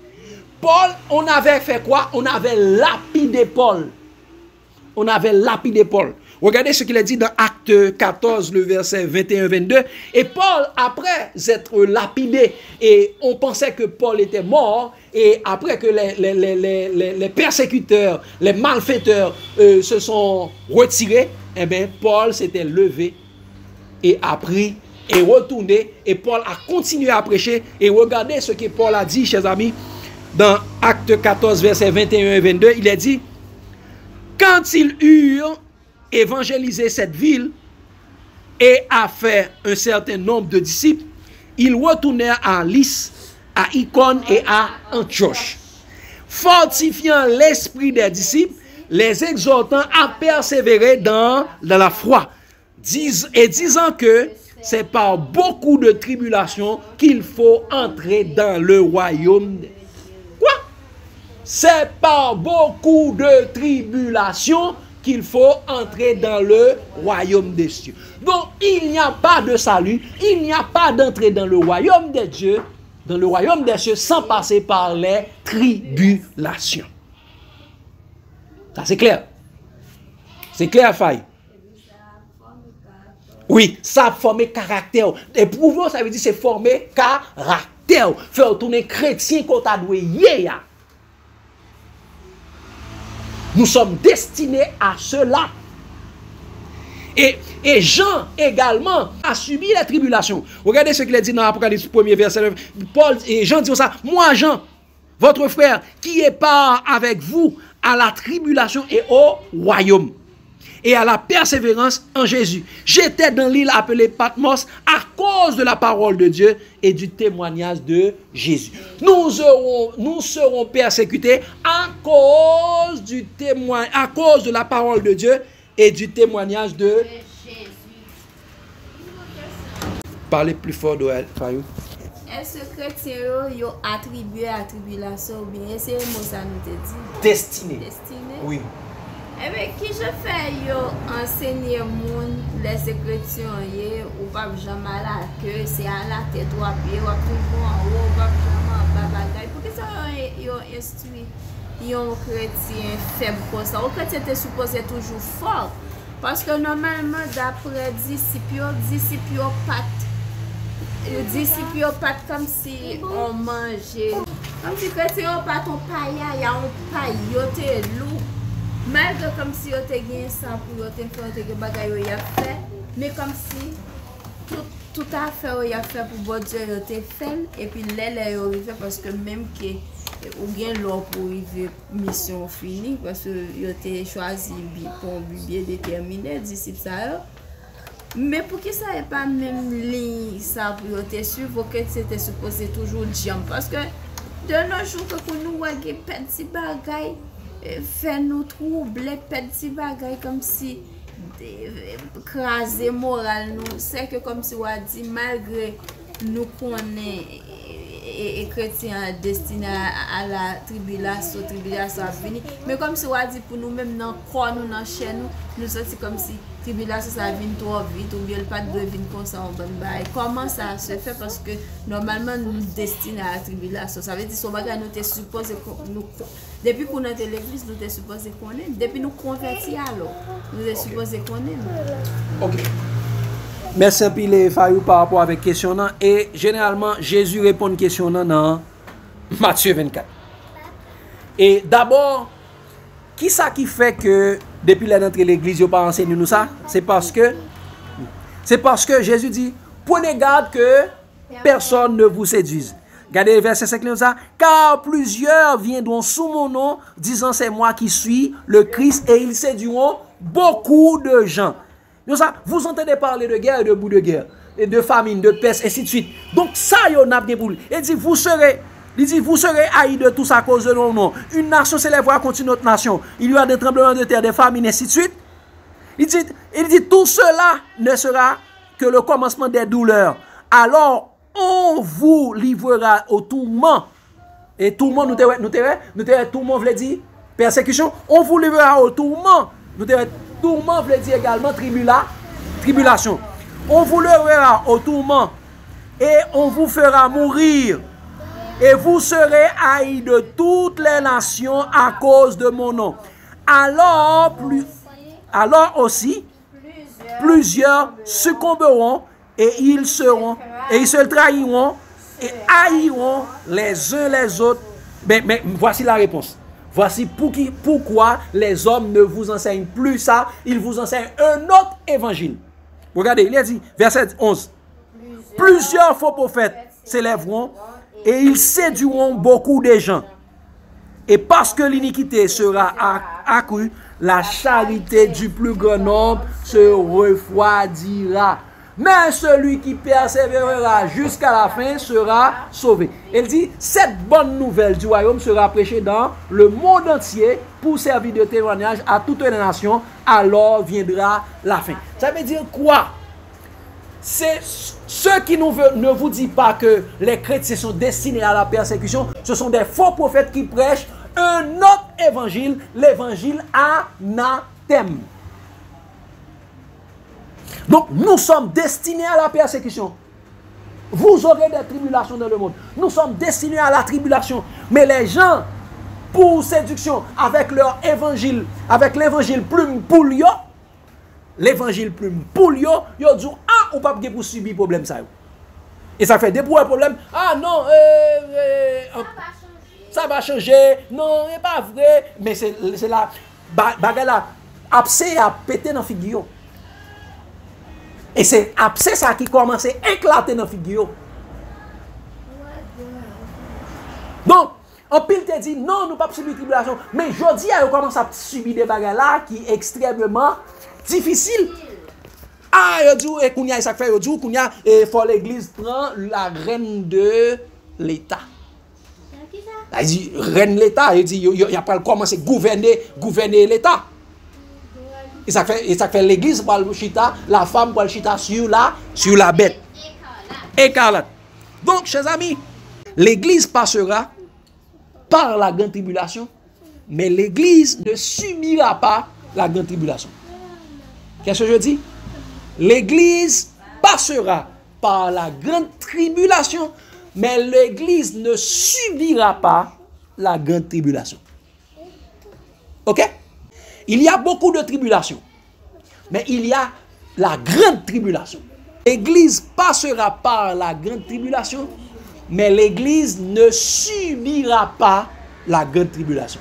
Paul, on avait fait quoi? On avait lapidé Paul. On avait lapidé Paul. Regardez ce qu'il a dit dans Acte 14, le verset 21-22. Et Paul, après être lapidé, et on pensait que Paul était mort, et après que les persécuteurs, les malfaiteurs se sont retirés, eh bien, Paul s'était levé et a pris et retourné, et Paul a continué à prêcher. Et regardez ce que Paul a dit, chers amis, dans Acte 14, verset 21-22, il a dit, quand ils eurent évangélisé cette ville et a fait un certain nombre de disciples, ils retournèrent à Lys, à Icône et à Antioche, fortifiant l'esprit des disciples, les exhortant à persévérer dans la foi, disant que c'est par beaucoup de tribulations qu'il faut entrer dans le royaume. Quoi? C'est par beaucoup de tribulations qu'il faut entrer dans le royaume des cieux. Donc, il n'y a pas de salut, il n'y a pas d'entrée dans le royaume des dieux, dans le royaume des cieux, sans passer par les tribulations. Ça, c'est clair. C'est clair, Faye? Oui, ça forme caractère. Et pour vous, ça veut dire c'est former caractère. Faire tourner chrétien qu'on a doué. Nous sommes destinés à cela. Et Jean également a subi la tribulation. Regardez ce qu'il a dit dans l'Apocalypse 1er verset 9. Paul et Jean disent ça. Moi, Jean, votre frère, qui est part avec vous à la tribulation et au royaume, et à la persévérance en Jésus. J'étais dans l'île appelée Patmos à cause de la parole de Dieu et du témoignage de Jésus. Nous serons persécutés à cause de la parole de Dieu et du témoignage de Jésus. Parlez plus fort, Doël, Fayou. Est-ce que chrétiens ont attribué à la tribulation ou bien c'est un mot ça nous te dit? Destiné. Destiné? Oui. Eh bien, qui je fais enseigner moun les chrétiens ou pas jamais là que c'est à la tête ou à pied ou à tout en haut ou pas jamais bagaille. Pour que ça ont instruit un chrétien faible comme ça. Un chrétien était supposé toujours fort parce que normalement d'après disciples pas comme si on mangeait comme si chrétien pas ton païa il y a un pailloté lourd. Malgré comme si on te gagné ça pour te faire des bagages y a fait, mais comme si tout à fait y a fait pour bon Dieu te fait et puis les arrivé parce que même que ou bien l'or pour arriver mission finie parce que yo te choisi pour bien déterminé disciple ça. Mais pour que ça n'est pas même ligne ça pour te suivre que c'était supposé toujours dire parce que de nos jours que nous voyons petit bagages fait nous troubler petit bagaille comme si craser moral nous c'est que comme si on dit malgré nous connaît et chrétiens destinés à la tribulation à venir mais comme si on dit pour nous même dans corps nous dans chair nous c'est comme si tribulation ça vient trop vite ou bien pas de venir comme ça en bonne bail. Comment ça se fait parce que normalement nous destinés à la tribulation ça veut dire son bagage nous t'es supposé nous depuis qu'on est à l'église nous t'es supposé connaître depuis nous convertis alors nous t'es supposé connaître. OK. Merci un peu Fayou par rapport avec question là et généralement Jésus répond à question là dans Matthieu 24. Et d'abord qui ça qui fait que depuis l'entrée de l'église yo pas enseigné nous ça? C'est parce que Jésus dit prenez garde que personne ne vous séduise. Regardez le verset 5 ça, car plusieurs viendront sous mon nom disant c'est moi qui suis le Christ et ils séduiront beaucoup de gens. Vous entendez parler de guerre et de bout de guerre, et de famine, de peste, ainsi de suite. Donc ça, il y a bien pour lui. Il dit, vous serez haïs de tout ça à cause de nos noms. Une nation s'élèvera contre une autre nation. Il y aura des tremblements de terre, des famines, ainsi de suite. Il dit, tout cela ne sera que le commencement des douleurs. Alors, on vous livrera au tourment Et tourment, nous te tourment veut dire persécution. On vous livrera au tourment. Nous te tourment veut dire également tribulation. On vous livrera au tourment et on vous fera mourir. Et vous serez haïs de toutes les nations à cause de mon nom. Alors aussi, plusieurs succomberont et ils se trahiront et haïront les uns les autres. Mais voici la réponse. Voici pourquoi les hommes ne vous enseignent plus ça. Ils vous enseignent un autre évangile. Regardez, il a dit, verset 11. Plusieurs faux prophètes s'élèveront et ils séduiront beaucoup de gens. Et parce que l'iniquité sera accrue, la charité du plus grand nombre se refroidira. Mais celui qui persévérera jusqu'à la fin sera sauvé. Elle dit, cette bonne nouvelle du royaume sera prêchée dans le monde entier pour servir de témoignage à toutes les nations. Alors viendra la fin. Ça veut dire quoi? C'est ceux qui ne vous disent pas que les chrétiens sont destinés à la persécution. Ce sont des faux prophètes qui prêchent un autre évangile, l'évangile anathème. Donc nous sommes destinés à la persécution. Vous aurez des tribulations dans le monde. Nous sommes destinés à la tribulation. Mais les gens, pour séduction, avec leur évangile, avec l'évangile plume pour yo, l'évangile plume pour yo, yo dit ah ou pas pour subir problème ça. Et ça fait des problèmes. Ah non, ça va changer. Non, c'est pas vrai. Mais c'est la bagarre là, abcès à péter dans figure. Et c'est abcès ça qui commence à éclater dans figure. Donc, en pile te dit non, nous pas subir tribulation, mais jodi a commence à subir des bagarres là qui est extrêmement difficile. Ah, yo dit et kounya ça fait yo dit kounya et faut l'église prend la reine de l'État. Il dit reine l'État, il dit il a pas commencer gouverner l'État. Et ça fait l'église pour le chita, la femme pour le chita sur la bête. Écarlate. Donc, chers amis, l'église passera par la grande tribulation, mais l'église ne subira pas la grande tribulation. Qu'est-ce que je dis? L'église passera par la grande tribulation, mais l'église ne subira pas la grande tribulation. Ok? Il y a beaucoup de tribulations, mais il y a la grande tribulation. L'église passera par la grande tribulation, mais l'église ne subira pas la grande tribulation.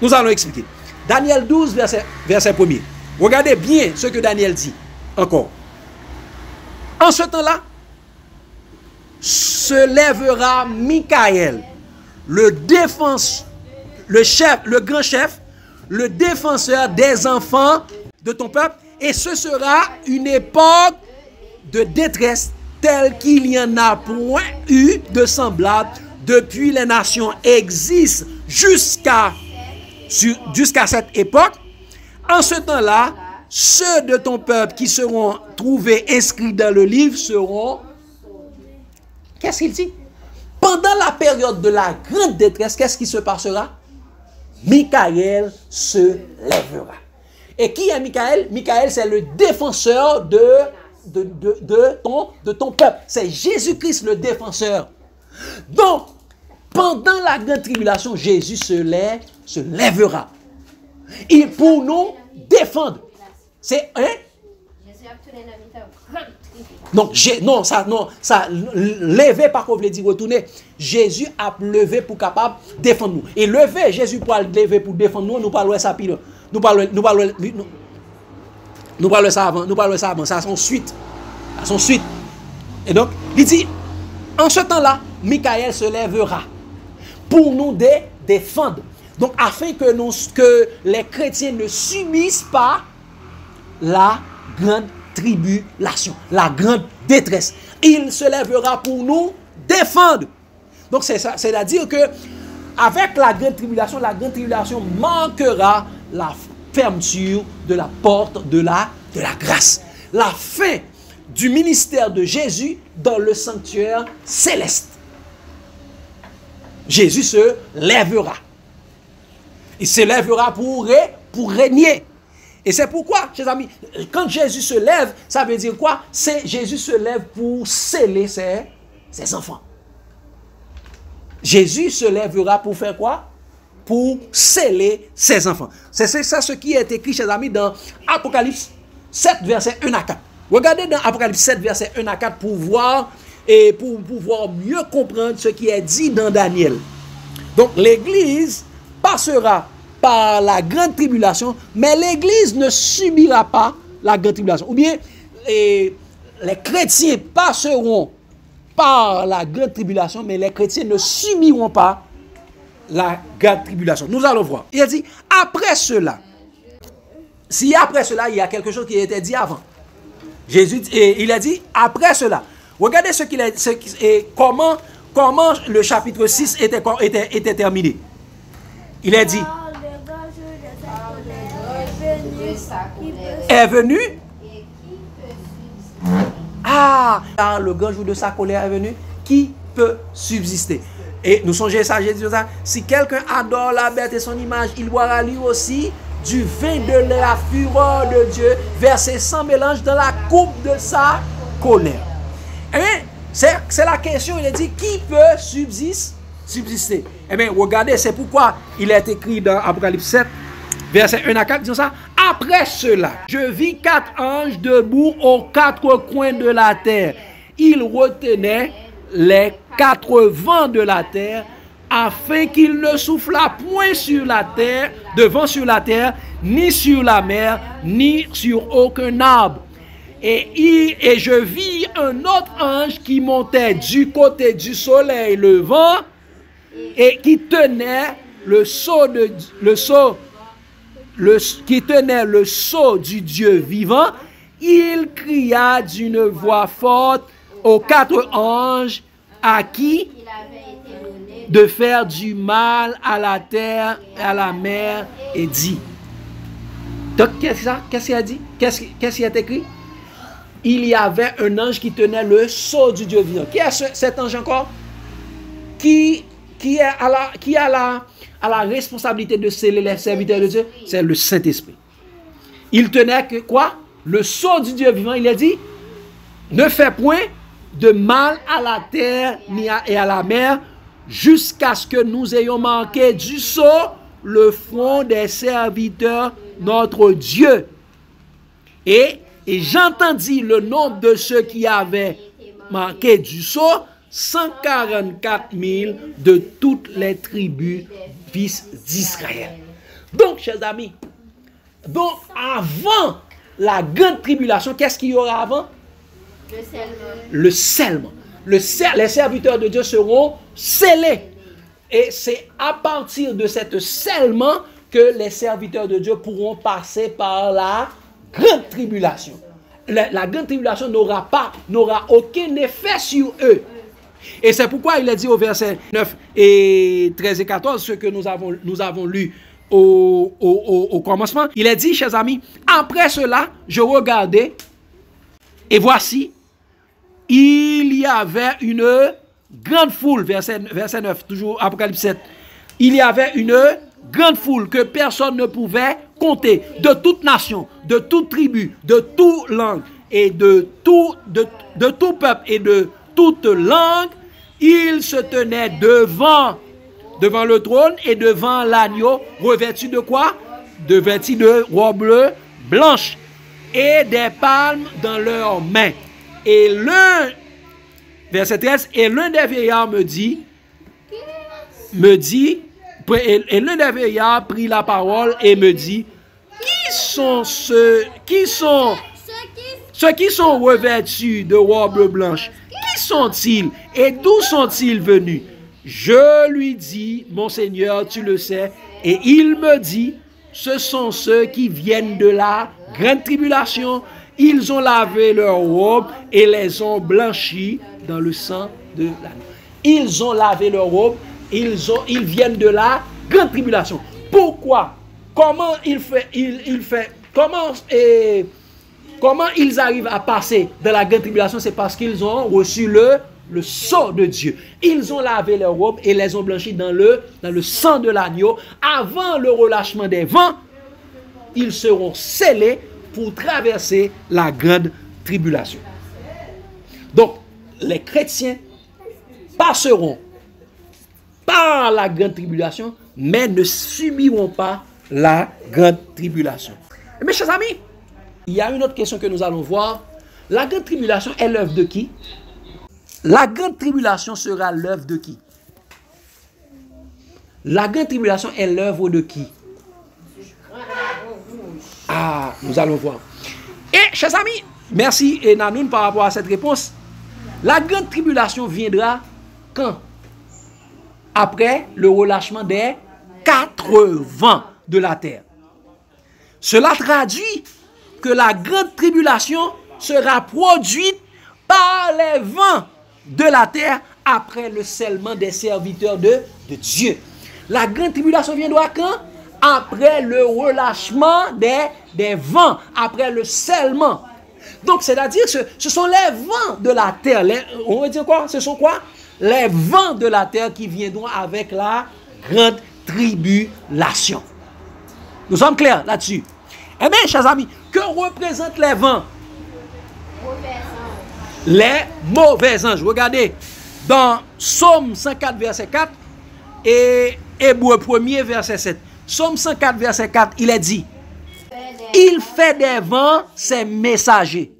Nous allons expliquer. Daniel 12, verset 1er. Regardez bien ce que Daniel dit. Encore. En ce temps-là, se lèvera Michael, le grand chef, le défenseur des enfants de ton peuple, et ce sera une époque de détresse telle qu'il n'y en a point eu de semblable depuis les nations existent jusqu'à cette époque. En ce temps-là, ceux de ton peuple qui seront trouvés inscrits dans le livre seront... Qu'est-ce qu'il dit? Pendant la période de la grande détresse, qu'est-ce qui se passera? Michael se lèvera. Et qui est Michael? Michael, c'est le défenseur de ton peuple. C'est Jésus-Christ le défenseur. Donc, pendant la grande tribulation, Jésus se lèvera. Et pour nous défendre. C'est un... Donc, ça lever par contre veut dire retourner. Jésus a levé pour capable défendre nous. Et lever, Jésus pour lever pour défendre nous, nous parlons ça pile. Nous parlons ça avant, ça a son suite. Et donc, il dit, en ce temps-là, Michael se lèvera pour nous défendre. Donc, afin que les chrétiens ne subissent pas la grande tribulation, la grande détresse. Il se lèvera pour nous défendre. Donc c'est ça, c'est-à-dire que avec la grande tribulation manquera la fermeture de la porte de la grâce. La fin du ministère de Jésus dans le sanctuaire céleste. Jésus se lèvera. Il se lèvera pour régner. Et c'est pourquoi, chers amis, quand Jésus se lève, ça veut dire quoi? Jésus se lève pour sceller ses enfants. Jésus se lèvera pour faire quoi? Pour sceller ses enfants. C'est ça ce qui est écrit, chers amis, dans Apocalypse 7, verset 1 à 4. Regardez dans Apocalypse 7, verset 1 à 4 pour voir et pour pouvoir mieux comprendre ce qui est dit dans Daniel. Donc, l'Église passera par la grande tribulation, mais l'Église ne subira pas la grande tribulation. Ou bien, les chrétiens passeront par la grande tribulation, mais les chrétiens ne subiront pas la grande tribulation. Nous allons voir. Il a dit, après cela, si après cela, il y a quelque chose qui a été dit avant. Jésus, il a dit, après cela. Regardez ce qu'il a dit, comment le chapitre 6 était terminé. Il a dit, est venu. Ah, le grand jour de sa colère est venu. Qui peut subsister? Et nous songeons ça, Jésus dit ça. Si quelqu'un adore la bête et son image, il boira lui aussi du vin de la fureur de Dieu, versé sans mélange dans la coupe de sa colère. Eh bien, c'est la question. Il a dit, qui peut subsister? Eh bien, regardez, c'est pourquoi il est écrit dans Apocalypse 7, verset 1 à 4, disons ça. Après cela, je vis 4 anges debout aux 4 coins de la terre. Ils retenaient les 4 vents de la terre, afin qu'il ne soufflât point sur la terre, devant sur la terre, ni sur la mer, ni sur aucun arbre. Et je vis un autre ange qui montait du côté du soleil levant et qui tenait le sceau du Dieu vivant. Il cria d'une voix forte aux 4 anges à qui de faire du mal à la terre et à la mer et dit. Donc, qu'est-ce qu'il a dit? Qu'est-ce qui est écrit? Il y avait un ange qui tenait le sceau du Dieu vivant. Qui est cet ange encore? Qui a la responsabilité de sceller les serviteurs de Dieu? C'est le Saint-Esprit. Il tenait que quoi? Le sceau du Dieu vivant. Il a dit, ne fais point de mal à la terre et à la mer, jusqu'à ce que nous ayons manqué du sceau le front des serviteurs notre Dieu. Et j'entendis le nombre de ceux qui avaient manqué du sceau, 144 000 de toutes les tribus fils d'Israël. Donc, chers amis, avant la grande tribulation, qu'est-ce qu'il y aura avant? Le scellement. Les serviteurs de Dieu seront scellés. Et c'est à partir de cet scellement que les serviteurs de Dieu pourront passer par la grande tribulation. La grande tribulation n'aura aucun effet sur eux. Et c'est pourquoi il est dit au verset 9 et 13 et 14, ce que nous avons lu au commencement. Il est dit, chers amis, après cela, je regardais et voici, il y avait une grande foule, verset 9, toujours Apocalypse 7. Il y avait une grande foule que personne ne pouvait compter, de toute nation, de toute tribu, de toute langue, et de tout peuple et de toute langue. Ils se tenaient devant le trône et devant l'agneau, revêtus de quoi? Revêtus de robes bleues, blanches, et des palmes dans leurs mains. Et verset 13, et l'un des vieillards me dit, et l'un des vieillards prit la parole et me dit, ceux qui sont revêtus de robes blanches, qui sont-ils et d'où sont-ils venus? Je lui dis, mon Seigneur, tu le sais. Et il me dit, ce sont ceux qui viennent de la grande tribulation. Ils ont lavé leurs robes et les ont blanchis dans le sang de l'agneau. Ils ont lavé leurs robes, ils viennent de la grande tribulation. Pourquoi? Comment comment ils arrivent à passer de la grande tribulation? C'est parce qu'ils ont reçu le le sceau de Dieu. Ils ont lavé leurs robes et les ont blanchis dans le sang de l'agneau. Avant le relâchement des vents, ils seront scellés pour traverser la grande tribulation. Donc, les chrétiens passeront par la grande tribulation, mais ne subiront pas la grande tribulation. Et mes chers amis, il y a une autre question que nous allons voir. La grande tribulation est l'œuvre de qui? La grande tribulation sera l'œuvre de qui? La grande tribulation est l'œuvre de qui? Ah, nous allons voir. Et, chers amis, merci et Nanoun par rapport à cette réponse. La grande tribulation viendra quand? Après le relâchement des 80 de la terre. Cela traduit que la grande tribulation sera produite par les vents de la terre après le scellement des serviteurs de Dieu. La grande tribulation viendra quand? Après le relâchement des vents, après le scellement. Donc, c'est-à-dire que ce sont les vents de la terre. On va dire quoi? Ce sont quoi? Les vents de la terre qui viendront avec la grande tribulation. Nous sommes clairs là-dessus. Eh bien, chers amis, que représentent les vents? Les mauvais anges. Regardez, dans Psaume 104, verset 4 et Hébreux 1er, verset 7. Psaume 104, verset 4, il est dit: il fait des vents ses messagers,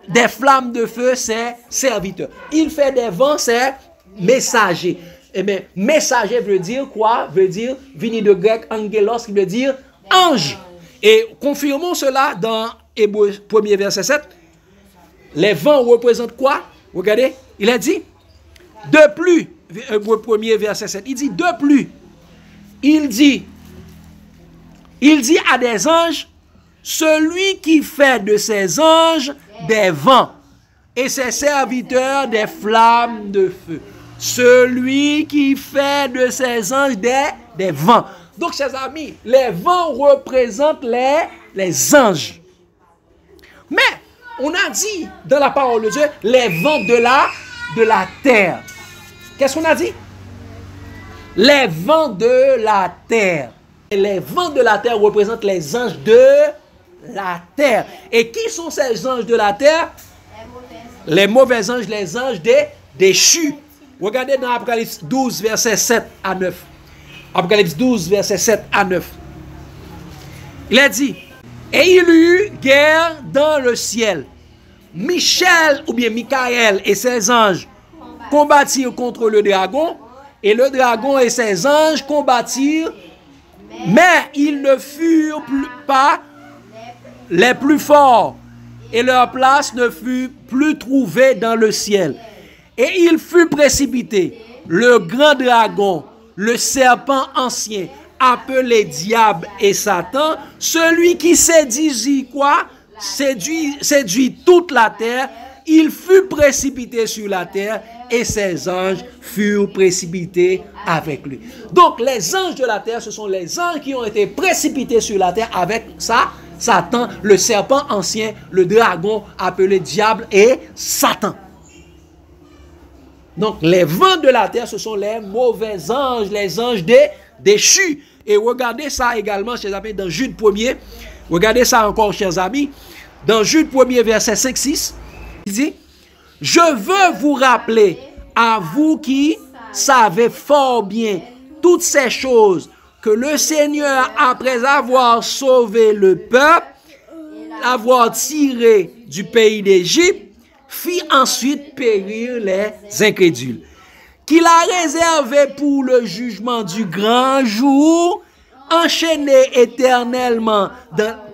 des flammes de feu ses serviteurs. Il fait des vents ses messagers. Eh bien, messager veut dire quoi? Veut dire, venu de grec angelos, qui veut dire ange. Et confirmons cela dans Hébreux 1er, verset 7. Les vents représentent quoi? Regardez, il a dit, de plus, Hébreux 1er, verset 7, il dit, de plus, il dit à des anges, celui qui fait de ses anges des vents et ses serviteurs des flammes de feu. Celui qui fait de ses anges des vents. Donc, chers amis, les vents représentent les anges. Mais, on a dit dans la parole de Dieu, les vents de la terre. Qu'est-ce qu'on a dit? Les vents de la terre. Et les vents de la terre représentent les anges de la terre. Et qui sont ces anges de la terre? Les mauvais anges, les anges déchus. Regardez dans Apocalypse 12, verset 7 à 9. Apocalypse 12, verset 7 à 9. Il a dit, et il y eut guerre dans le ciel. Michel ou bien Michael et ses anges combattirent contre le dragon. Et le dragon et ses anges combattirent. Mais ils ne furent pas les plus forts. Et leur place ne fut plus trouvée dans le ciel. Et il fut précipité, le grand dragon, le serpent ancien, appelé diable et Satan, celui qui séduisit quoi? Séduit toute la terre. Il fut précipité sur la terre et ses anges furent précipités avec lui. Donc les anges de la terre, ce sont les anges qui ont été précipités sur la terre avec Satan, le serpent ancien, le dragon appelé diable et Satan. Donc les vents de la terre, ce sont les mauvais anges, les anges déchus. Et regardez ça également, chers amis, dans Jude 1er. Regardez ça encore, chers amis. Dans Jude 1er, verset 5-6, il dit, je veux vous rappeler, à vous qui savez fort bien toutes ces choses, que le Seigneur, après avoir sauvé le peuple, l'avoir tiré du pays d'Égypte, fit ensuite périr les incrédules. Qu'il a réservé pour le jugement du grand jour, enchaînés éternellement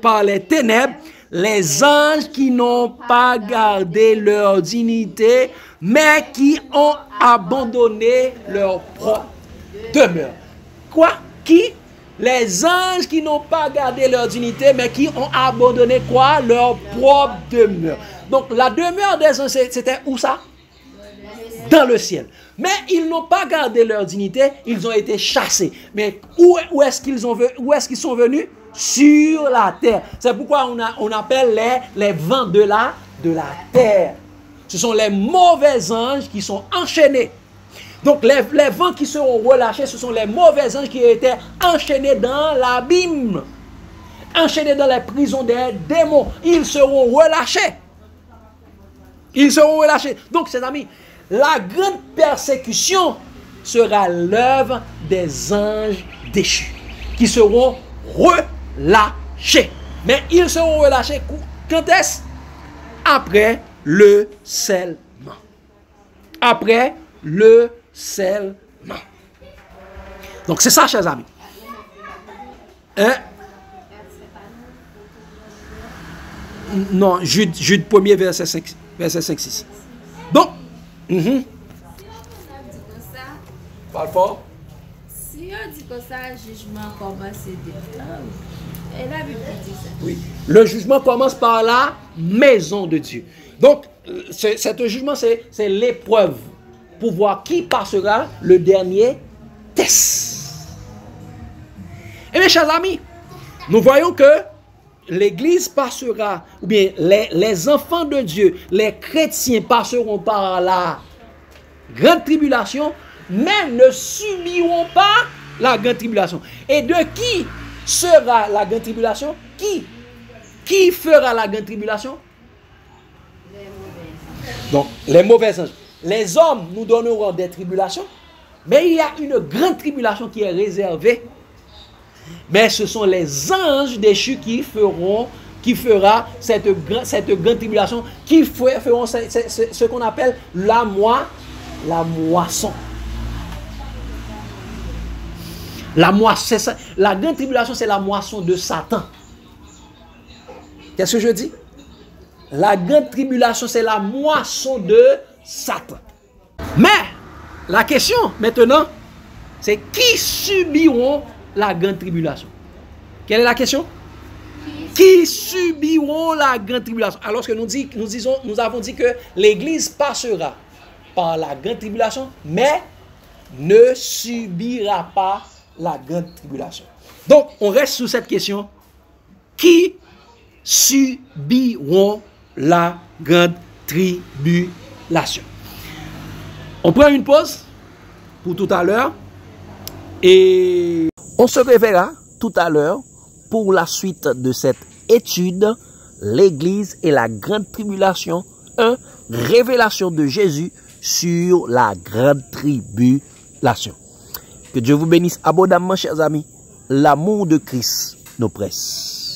par les ténèbres, les anges qui n'ont pas gardé leur dignité, mais qui ont abandonné leur propre demeure. Quoi? Qui? Les anges qui n'ont pas gardé leur dignité, mais qui ont abandonné quoi? Leur propre demeure. Donc la demeure des anges, c'était où ça? Dans le ciel. Mais ils n'ont pas gardé leur dignité, ils ont été chassés. Mais où est-ce qu'ils sont venus? Sur la terre. C'est pourquoi on appelle les vents de la terre. Ce sont les mauvais anges qui sont enchaînés. Donc les vents qui seront relâchés, ce sont les mauvais anges qui étaient enchaînés dans l'abîme. Enchaînés dans les prisons des démons. Ils seront relâchés. Ils seront relâchés. Donc, ses amis, la grande persécution sera l'œuvre des anges déchus qui seront relâchés. Mais ils seront relâchés quand est-ce? Après le scellement. Après le scellement. Donc, c'est ça, chers amis. Hein? Non, Jude 1er, verset 5-6. Donc, parle fort. Si on dit que ça, le jugement commence et la Bible dit ça. Oui. Le jugement commence par la maison de Dieu. Donc, ce jugement, c'est l'épreuve pour voir qui passera le dernier test. Et mes chers amis, nous voyons que l'Église passera, ou bien les enfants de Dieu, les chrétiens passeront par la grande tribulation, mais ne subiront pas la grande tribulation. Et de qui sera la grande tribulation? Qui fera la grande tribulation? Donc, les mauvais anges. Les hommes nous donneront des tribulations, mais il y a une grande tribulation qui est réservée. Mais ce sont les anges déchus qui fera cette grande tribulation, qui feront ce qu'on appelle la moisson. La grande tribulation, c'est la moisson de Satan. Qu'est-ce que je dis? La grande tribulation, c'est la moisson de Satan. Mais, la question maintenant, c'est qui subiront la grande tribulation? Quelle est la question? Qui subiront la grande tribulation? Alors que nous avons dit que l'Église passera par la grande tribulation, mais ne subira pas la grande tribulation. Donc, on reste sur cette question. Qui subiront la grande tribulation? On prend une pause pour tout à l'heure et on se reverra tout à l'heure pour la suite de cette étude, l'Église et la grande tribulation 1, révélation de Jésus sur la grande tribulation. Que Dieu vous bénisse abondamment, chers amis. L'amour de Christ nous presse.